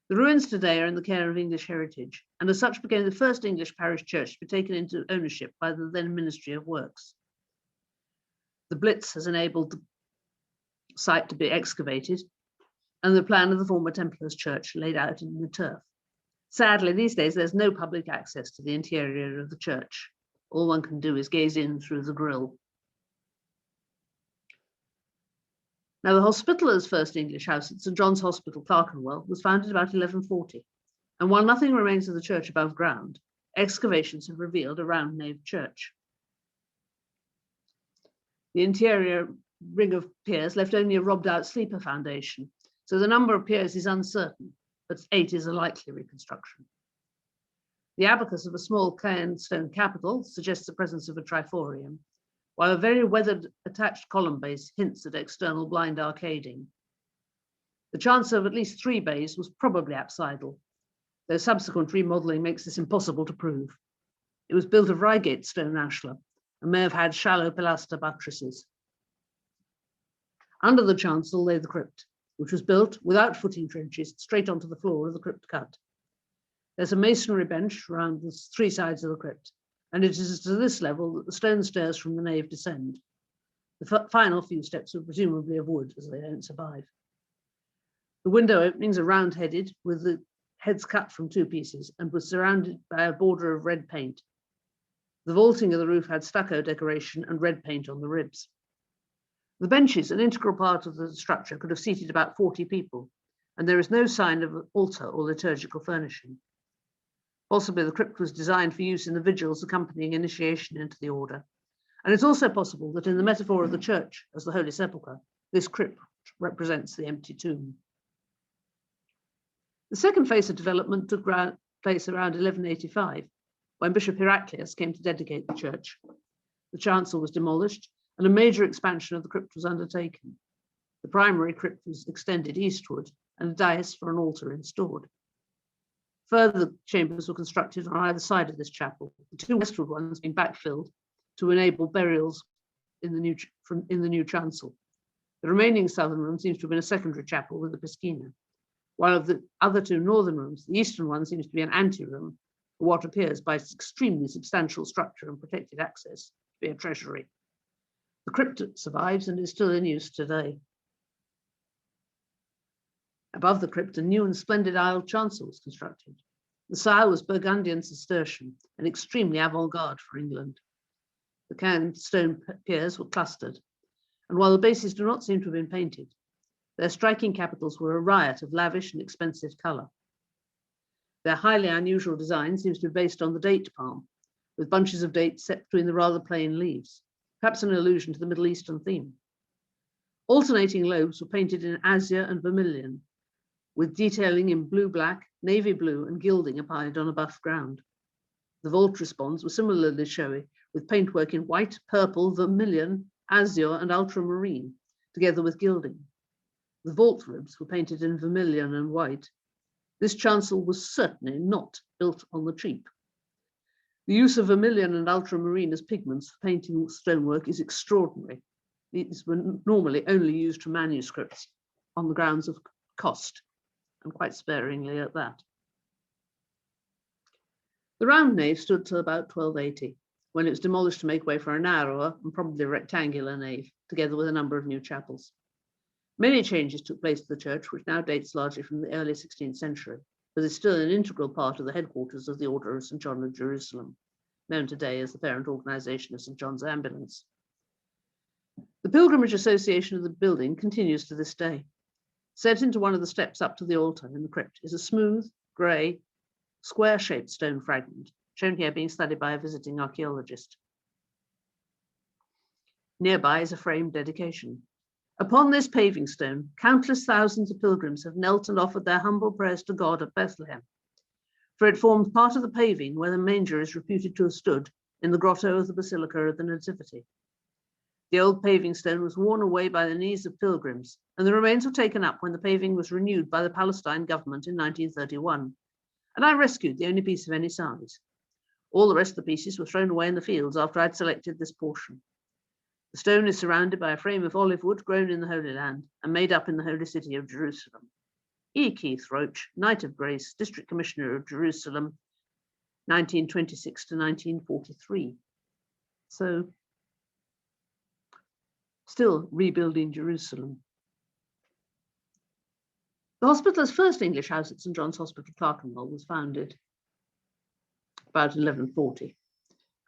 The ruins today are in the care of English Heritage, and as such became the first English parish church to be taken into ownership by the then Ministry of Works. The Blitz has enabled the site to be excavated, and the plan of the former Templars' church laid out in the turf. Sadly, these days, there's no public access to the interior of the church. All one can do is gaze in through the grille. Now, the Hospitaller's first English house at St. John's Hospital, Clerkenwell, was founded about 1140. And while nothing remains of the church above ground, excavations have revealed a round nave church. The interior ring of piers left only a robbed out sleeper foundation, so the number of piers is uncertain, but 8 is a likely reconstruction. The abacus of a small cairn stone capital suggests the presence of a triforium, while a very weathered attached column base hints at external blind arcading. The chance of at least 3 bays was probably apsidal, though subsequent remodelling makes this impossible to prove. It was built of Reigate stone ashlar and may have had shallow pilaster buttresses. Under the chancel lay the crypt, which was built without footing trenches straight onto the floor of the crypt cut. There's a masonry bench around the 3 sides of the crypt, and it is to this level that the stone stairs from the nave descend. The final few steps were presumably of wood, as they don't survive. The window openings are round-headed, with the heads cut from 2 pieces, and was surrounded by a border of red paint. The vaulting of the roof had stucco decoration and red paint on the ribs. The benches, an integral part of the structure, could have seated about 40 people, and there is no sign of an altar or liturgical furnishing. Possibly the crypt was designed for use in the vigils accompanying initiation into the order. And it's also possible that in the metaphor of the church as the Holy Sepulchre, this crypt represents the empty tomb. The second phase of development took place around 1185, when Bishop Heraclius came to dedicate the church. The chancel was demolished and a major expansion of the crypt was undertaken. The primary crypt was extended eastward and a dais for an altar installed. Further chambers were constructed on either side of this chapel, the 2 westward ones being backfilled to enable burials in the new chancel. The remaining southern room seems to have been a secondary chapel with a piscina, while of the other 2 northern rooms, the eastern one seems to be an anteroom for what appears by its extremely substantial structure and protected access to be a treasury. The crypt survives and is still in use today. Above the crypt, a new and splendid aisled chancel was constructed. The style was Burgundian Cistercian and extremely avant-garde for England. The cairn stone piers were clustered, and while the bases do not seem to have been painted, their striking capitals were a riot of lavish and expensive colour. Their highly unusual design seems to be based on the date palm, with bunches of dates set between the rather plain leaves, perhaps an allusion to the Middle Eastern theme. Alternating lobes were painted in azure and vermilion, with detailing in blue-black, navy blue, and gilding applied on a buff ground. The vault responds were similarly showy, with paintwork in white, purple, vermilion, azure, and ultramarine, together with gilding. The vault ribs were painted in vermilion and white. This chancel was certainly not built on the cheap. The use of vermilion and ultramarine as pigments for painting stonework is extraordinary. These were normally only used for manuscripts on the grounds of cost, and quite sparingly at that. The round nave stood till about 1280, when it was demolished to make way for a narrower and probably rectangular nave, together with a number of new chapels. Many changes took place to the church, which now dates largely from the early 16th century, but is still an integral part of the headquarters of the Order of St. John of Jerusalem, known today as the parent organisation of St. John's Ambulance. The Pilgrimage Association of the building continues to this day. Set into one of the steps up to the altar in the crypt is a smooth, grey, square-shaped stone fragment, shown here being studied by a visiting archaeologist. Nearby is a framed dedication. Upon this paving stone, countless thousands of pilgrims have knelt and offered their humble prayers to God at Bethlehem, for it forms part of the paving where the manger is reputed to have stood in the grotto of the Basilica of the Nativity. The old paving stone was worn away by the knees of pilgrims, and the remains were taken up when the paving was renewed by the Palestine government in 1931, and I rescued the only piece of any size. All the rest of the pieces were thrown away in the fields after I'd selected this portion. The stone is surrounded by a frame of olive wood grown in the Holy Land and made up in the Holy City of Jerusalem. E. Keith Roach, Knight of Grace, District Commissioner of Jerusalem, 1926 to 1943. So, still rebuilding Jerusalem. The hospital's first English house at St. John's Hospital, Clerkenwell, was founded about 1140,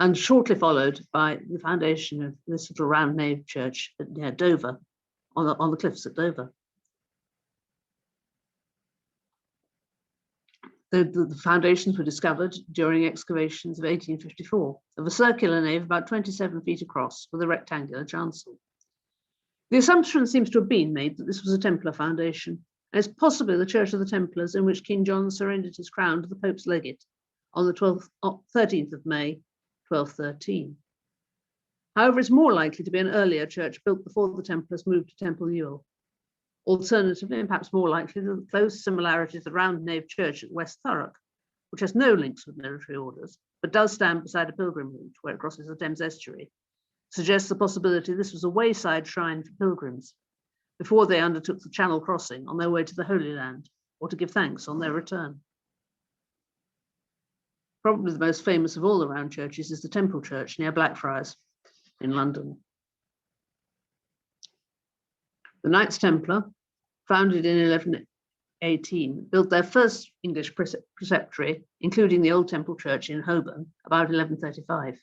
and shortly followed by the foundation of this little round nave church near Dover, on the cliffs at Dover. The foundations were discovered during excavations of 1854 of a circular nave about 27 feet across with a rectangular chancel. The assumption seems to have been made that this was a Templar foundation, and it's possibly the Church of the Templars in which King John surrendered his crown to the Pope's legate on the 13th of May, 1213. However, it's more likely to be an earlier church built before the Templars moved to Temple Ewell. Alternatively, and perhaps more likely, the close similarity to the round nave church at West Thurrock, which has no links with military orders, but does stand beside a pilgrim route where it crosses the Thames estuary, suggests the possibility this was a wayside shrine for pilgrims before they undertook the Channel crossing on their way to the Holy Land or to give thanks on their return. Probably the most famous of all the round churches is the Temple Church near Blackfriars in London. The Knights Templar, founded in 1118, built their first English preceptory, including the Old Temple Church in Holborn, about 1135.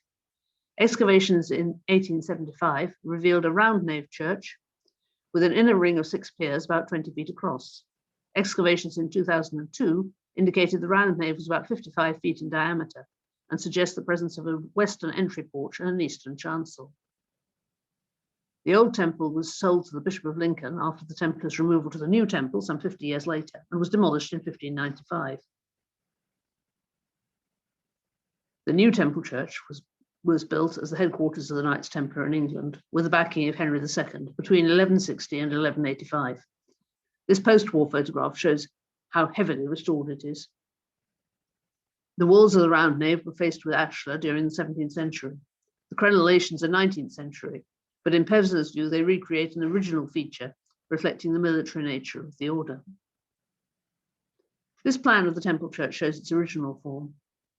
Excavations in 1875 revealed a round nave church with an inner ring of 6 piers about 20 feet across. Excavations in 2002 indicated the round nave was about 55 feet in diameter and suggest the presence of a western entry porch and an eastern chancel. The old temple was sold to the Bishop of Lincoln after the Templars' removal to the new temple some 50 years later and was demolished in 1595. The new temple church was built as the headquarters of the Knights Templar in England with the backing of Henry II between 1160 and 1185. This post-war photograph shows how heavily restored it is. The walls of the round nave were faced with ashlar during the 17th century. The crenellations are 19th century, but in Pevsner's view, they recreate an original feature reflecting the military nature of the order. This plan of the temple church shows its original form.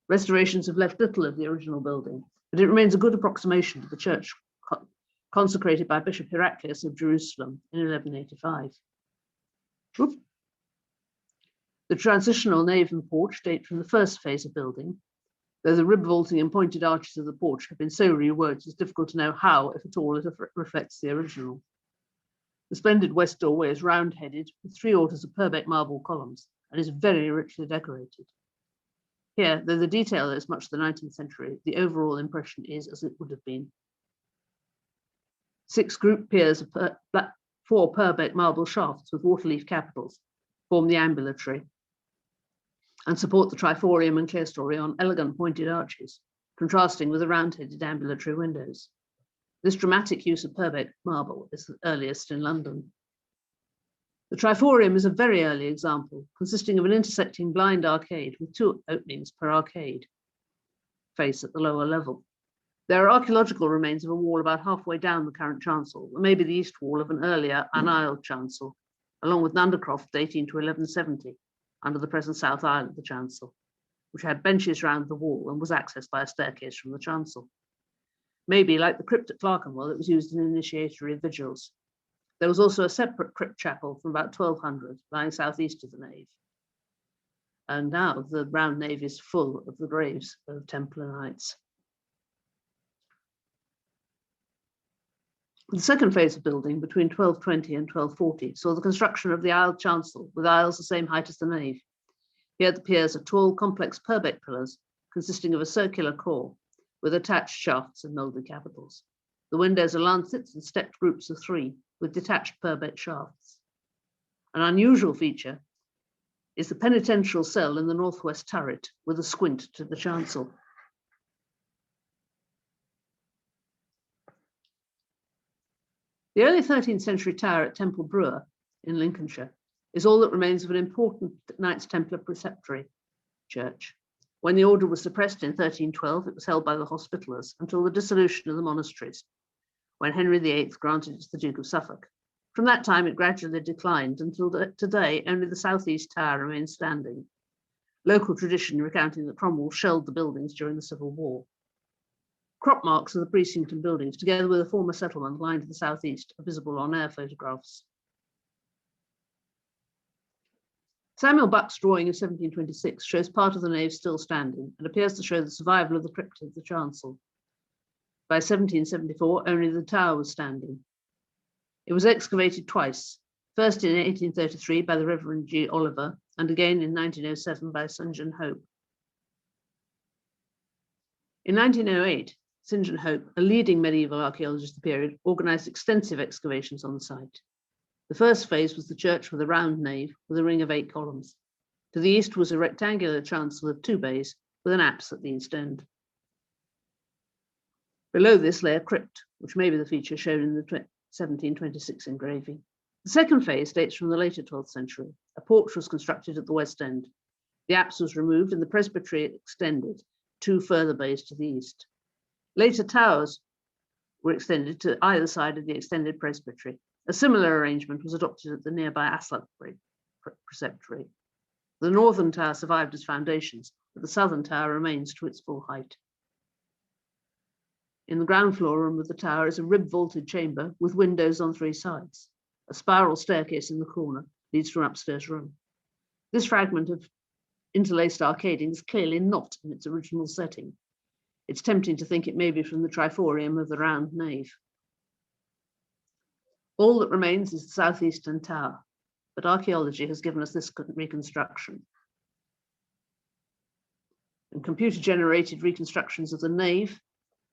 Restorations have left little of the original building, but it remains a good approximation to the church consecrated by Bishop Heraclius of Jerusalem in 1185. Oops. The transitional nave and porch date from the first phase of building, though the rib vaulting and pointed arches of the porch have been so reworked, it's difficult to know how, if at all, it reflects the original. The splendid west doorway is round-headed with 3 orders of Purbeck marble columns and is very richly decorated. Here, though the detail is much the 19th century, the overall impression is as it would have been. 6 grouped piers of 4 Purbeck marble shafts with waterleaf capitals form the ambulatory and support the triforium and clerestory on elegant pointed arches, contrasting with the round-headed ambulatory windows. This dramatic use of Purbeck marble is the earliest in London. The triforium is a very early example, consisting of an intersecting blind arcade with 2 openings per arcade face at the lower level. There are archaeological remains of a wall about halfway down the current chancel, or maybe the east wall of an earlier unaisled chancel, along with an undercroft dating to 1170, under the present south aisle of the chancel, which had benches round the wall and was accessed by a staircase from the chancel. Maybe, like the crypt at Clerkenwell, it was used in initiatory vigils. There was also a separate crypt chapel from about 1200 lying southeast of the nave. And now the round nave is full of the graves of Templar knights. The second phase of building, between 1220 and 1240, saw the construction of the aisled chancel with aisles the same height as the nave. Here the piers are tall, complex Purbeck pillars consisting of a circular core with attached shafts and moulded capitals. The windows are lancets and stepped groups of 3 with detached Purbeck shafts. An unusual feature is the penitential cell in the northwest turret with a squint to the chancel. The early 13th century tower at Temple Brewer in Lincolnshire is all that remains of an important Knights Templar preceptory church. When the order was suppressed in 1312, it was held by the Hospitallers until the dissolution of the monasteries, when Henry VIII granted it to the Duke of Suffolk. From that time, it gradually declined until today only the southeast tower remains standing. Local tradition recounting that Cromwell shelled the buildings during the Civil War. Crop marks of the Precinct buildings, together with a former settlement lying to the southeast, are visible on air photographs. Samuel Buck's drawing of 1726 shows part of the nave still standing and appears to show the survival of the crypt of the chancel. By 1774, only the tower was standing. It was excavated twice, first in 1833 by the Reverend G. Oliver, and again in 1907 by St. John Hope. In 1908, St. John Hope, a leading medieval archaeologist of the period, organized extensive excavations on the site. The first phase was the church with a round nave with a ring of 8 columns. To the east was a rectangular chancel of 2 bays with an apse at the east end. Below this lay a crypt, which may be the feature shown in the 1726 engraving. The second phase dates from the later 12th century. A porch was constructed at the west end. The apse was removed and the presbytery extended, 2 further bays to the east. Later towers were extended to either side of the extended presbytery. A similar arrangement was adopted at the nearby Aslakbury preceptory. The northern tower survived as foundations, but the southern tower remains to its full height. In the ground floor room of the tower is a rib-vaulted chamber with windows on 3 sides. A spiral staircase in the corner leads to an upstairs room. This fragment of interlaced arcading is clearly not in its original setting. It's tempting to think it may be from the triforium of the round nave. All that remains is the southeastern tower, but archaeology has given us this reconstruction. And computer-generated reconstructions of the nave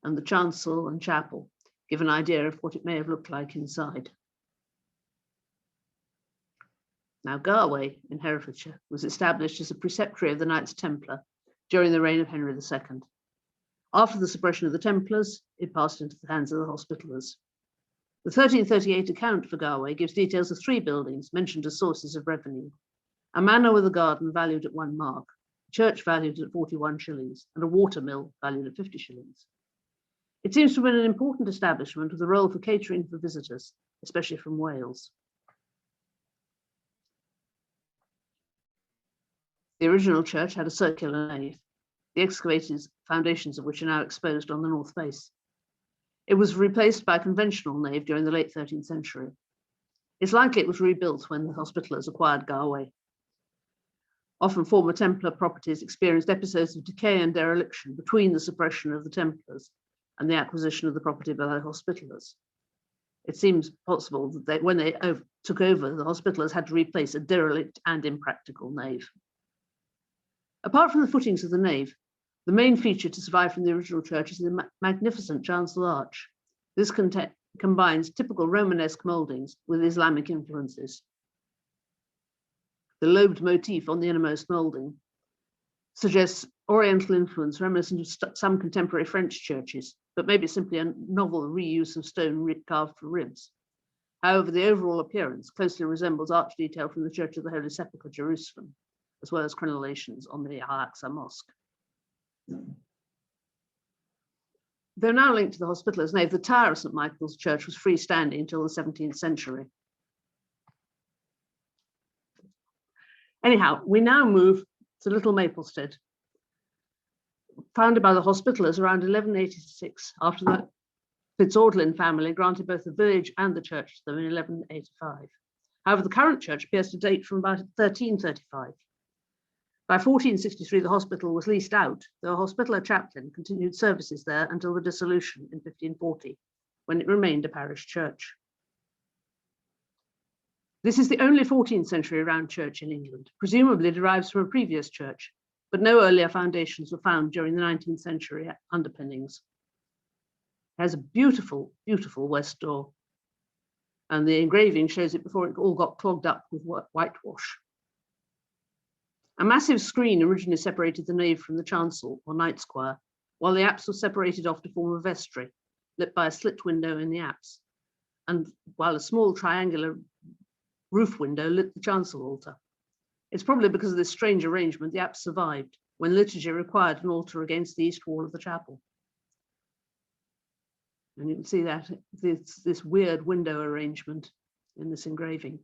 and the chancel and chapel give an idea of what it may have looked like inside. Now, Garway in Herefordshire was established as a preceptory of the Knights Templar during the reign of Henry II. After the suppression of the Templars, it passed into the hands of the Hospitallers. The 1338 account for Garway gives details of 3 buildings mentioned as sources of revenue: a manor with a garden valued at 1 mark, a church valued at 41 shillings, and a water mill valued at 50 shillings. It seems to have been an important establishment with a role for catering for visitors, especially from Wales. The original church had a circular nave, the excavated foundations of which are now exposed on the north face. It was replaced by a conventional nave during the late 13th century. It's likely it was rebuilt when the Hospitallers acquired Garway. Often former Templar properties experienced episodes of decay and dereliction between the suppression of the Templars and the acquisition of the property by the Hospitallers. It seems possible that when they took over, the Hospitallers had to replace a derelict and impractical nave. Apart from the footings of the nave, the main feature to survive from the original church is the magnificent chancel arch. This combines typical Romanesque mouldings with Islamic influences. The lobed motif on the innermost moulding suggests Oriental influence reminiscent of some contemporary French churches, but maybe simply a novel reuse of stone carved for ribs. However, the overall appearance closely resembles arch detail from the Church of the Holy Sepulchre, Jerusalem, as well as crenellations on the Al-Aqsa Mosque. Though now linked to the Hospitallers' nave, the tower of St. Michael's Church was freestanding until the 17th century. Anyhow, we now move to Little Maplestead, founded by the Hospitallers around 1186, after the Fitz-Audlin family granted both the village and the church to them in 1185. However, the current church appears to date from about 1335. By 1463, the hospital was leased out, though a Hospitaller chaplain continued services there until the dissolution in 1540, when it remained a parish church. This is the only 14th century round church in England, presumably derives from a previous church, but no earlier foundations were found during the 19th century underpinnings. It has a beautiful, beautiful west door, and the engraving shows it before it all got clogged up with whitewash. A massive screen originally separated the nave from the chancel or knight's choir, while the apse was separated off to form a vestry, lit by a slit window in the apse, and while a small triangular roof window lit the chancel altar. It's probably because of this strange arrangement the apse survived when liturgy required an altar against the east wall of the chapel. And you can see that this weird window arrangement in this engraving.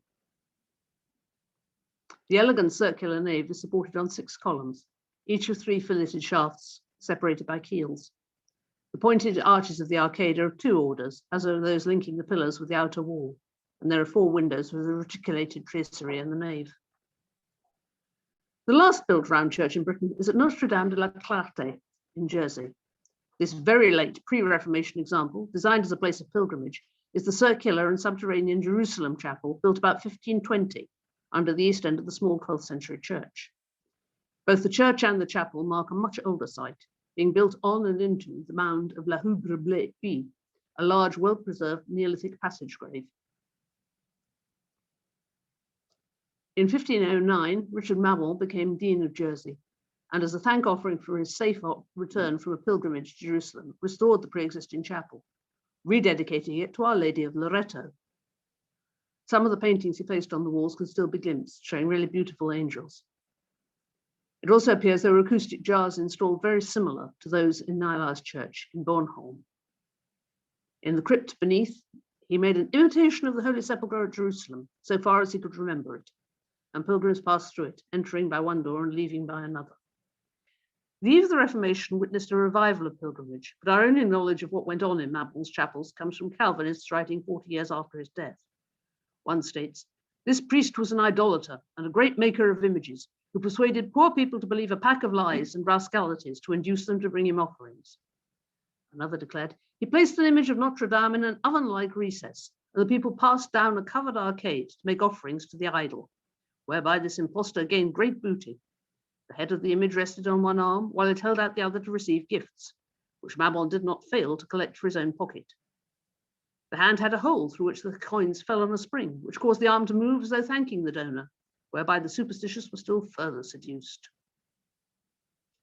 The elegant circular nave is supported on 6 columns, each of 3 filleted shafts separated by keels. The pointed arches of the arcade are of 2 orders, as are those linking the pillars with the outer wall, and there are 4 windows with a reticulated tracery in the nave. The last built round church in Britain is at Notre Dame de la Clarté in Jersey. This very late pre-Reformation example, designed as a place of pilgrimage, is the circular and subterranean Jerusalem chapel built about 1520 under the east end of the small 12th century church. Both the church and the chapel mark a much older site, being built on and into the mound of La Hugre-Bie, a large, well-preserved Neolithic passage grave. In 1509, Richard Mabel became Dean of Jersey. and as a thank offering for his safe return from a pilgrimage to Jerusalem, restored the pre-existing chapel, rededicating it to Our Lady of Loreto. Some of the paintings he placed on the walls can still be glimpsed, showing really beautiful angels. It also appears there were acoustic jars installed very similar to those in Nyla's church in Bornholm. In the crypt beneath, he made an imitation of the Holy Sepulchre at Jerusalem, so far as he could remember it, and pilgrims passed through it, entering by one door and leaving by another. The eve of the Reformation witnessed a revival of pilgrimage, but our only knowledge of what went on in Mabel's chapels comes from Calvinists writing 40 years after his death. One states, "This priest was an idolater and a great maker of images, who persuaded poor people to believe a pack of lies and rascalities to induce them to bring him offerings." Another declared, "He placed an image of Notre Dame in an oven-like recess, and the people passed down a covered arcade to make offerings to the idol, whereby this impostor gained great booty. The head of the image rested on one arm, while it held out the other to receive gifts, which Mabon did not fail to collect for his own pocket. The hand had a hole through which the coins fell on a spring, which caused the arm to move as though thanking the donor, whereby the superstitious were still further seduced."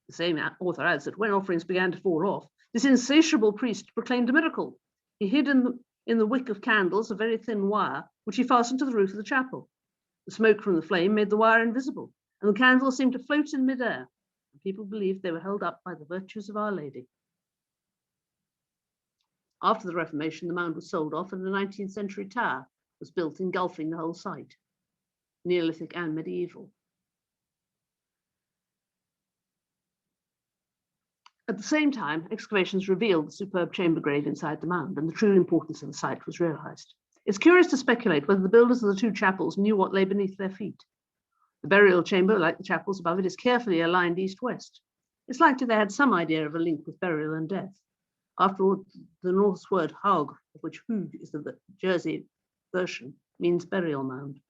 The same author adds that when offerings began to fall off, this insatiable priest proclaimed a miracle. He hid in the wick of candles a very thin wire, which he fastened to the roof of the chapel. The smoke from the flame made the wire invisible, and the candles seemed to float in midair, and people believed they were held up by the virtues of Our Lady. After the Reformation, the mound was sold off, and a 19th century tower was built, engulfing the whole site, Neolithic and medieval. At the same time, excavations revealed the superb chamber grave inside the mound, and the true importance of the site was realized. It's curious to speculate whether the builders of the two chapels knew what lay beneath their feet. The burial chamber, like the chapels above it, is carefully aligned east-west. It's likely they had some idea of a link with burial and death. After all, the Norse word haug, of which hug is the Jersey version, means burial mound.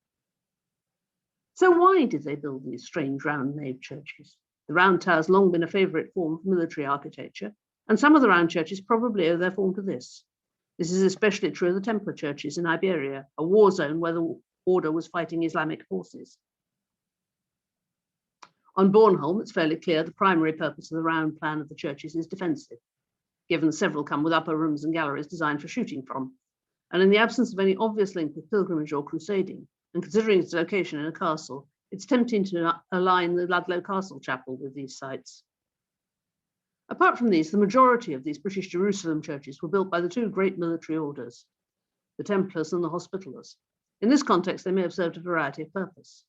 So why did they build these strange round nave churches? The round tower has long been a favourite form of military architecture, and some of the round churches probably owe their form to this. This is especially true of the Templar churches in Iberia, a war zone where the order was fighting Islamic forces. On Bornholm, it's fairly clear the primary purpose of the round plan of the churches is defensive, given several come with upper rooms and galleries designed for shooting from. And in the absence of any obvious link with pilgrimage or crusading, and considering its location in a castle, it's tempting to align the Ludlow Castle Chapel with these sites. Apart from these, the majority of these British Jerusalem churches were built by the two great military orders, the Templars and the Hospitallers. In this context, they may have served a variety of purpose.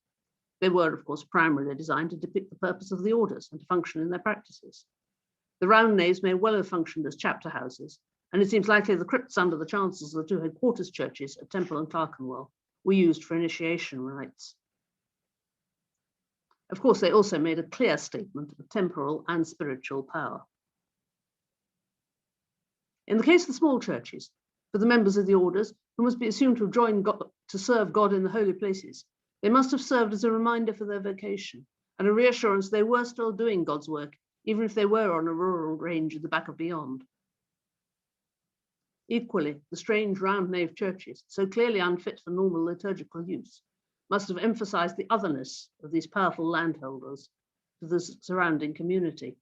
They were, of course, primarily designed to depict the purpose of the orders and to function in their practices. The round naves may well have functioned as chapter houses, and it seems likely the crypts under the chancels of the two headquarters churches at Temple and Clerkenwell were used for initiation rites. Of course, they also made a clear statement of temporal and spiritual power. In the case of the small churches, for the members of the orders, who must be assumed to have joined God to serve God in the holy places, they must have served as a reminder for their vocation and a reassurance they were still doing God's work, even if they were on a rural range at the back of beyond. Equally, the strange round nave churches, so clearly unfit for normal liturgical use, must have emphasized the otherness of these powerful landholders to the surrounding community.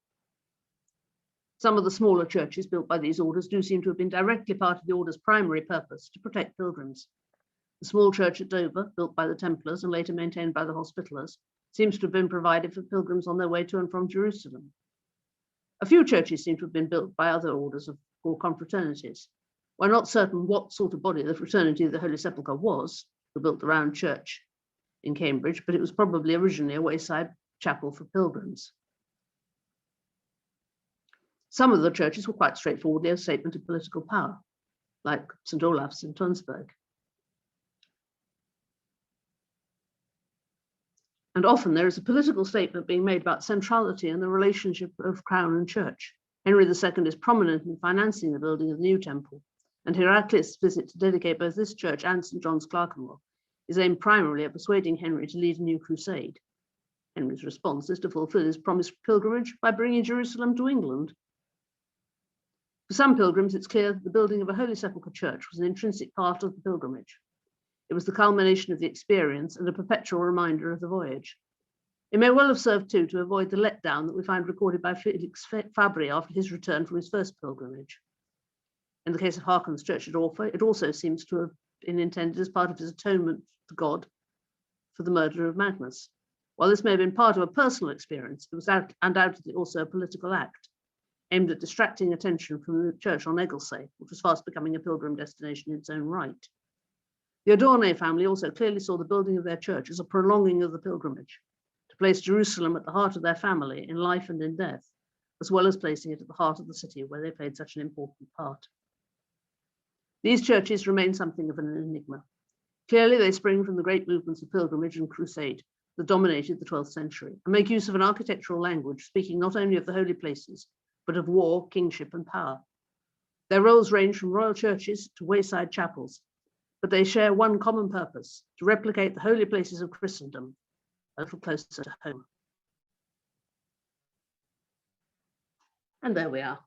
Some of the smaller churches built by these orders do seem to have been directly part of the order's primary purpose, to protect pilgrims. The small church at Dover, built by the Templars and later maintained by the Hospitallers, seems to have been provided for pilgrims on their way to and from Jerusalem. A few churches seem to have been built by other orders or confraternities. We're not certain what sort of body the Fraternity of the Holy Sepulchre was, who built the round church in Cambridge, but it was probably originally a wayside chapel for pilgrims. Some of the churches were quite straightforwardly a statement of political power, like St. Olaf's in Tonsberg. And often there is a political statement being made about centrality and the relationship of crown and church. Henry II is prominent in financing the building of the new temple, and Heraclius' visit to dedicate both this church and St. John's Clerkenwell is aimed primarily at persuading Henry to lead a new crusade. Henry's response is to fulfill his promised pilgrimage by bringing Jerusalem to England. For some pilgrims, it's clear that the building of a Holy Sepulchre church was an intrinsic part of the pilgrimage. It was the culmination of the experience and a perpetual reminder of the voyage. It may well have served too to avoid the letdown that we find recorded by Felix Fabry after his return from his first pilgrimage. In the case of Harken's church at Orpha, it also seems to have been intended as part of his atonement to God for the murder of Magnus. While this may have been part of a personal experience, it was undoubtedly also a political act, aimed at distracting attention from the church on Egglesay, which was fast becoming a pilgrim destination in its own right. The Adornay family also clearly saw the building of their church as a prolonging of the pilgrimage, to place Jerusalem at the heart of their family in life and in death, as well as placing it at the heart of the city where they played such an important part. These churches remain something of an enigma. Clearly, they spring from the great movements of pilgrimage and crusade that dominated the 12th century and make use of an architectural language speaking not only of the holy places, but of war, kingship, and power. Their roles range from royal churches to wayside chapels, but they share one common purpose: to replicate the holy places of Christendom a little closer to home. And there we are.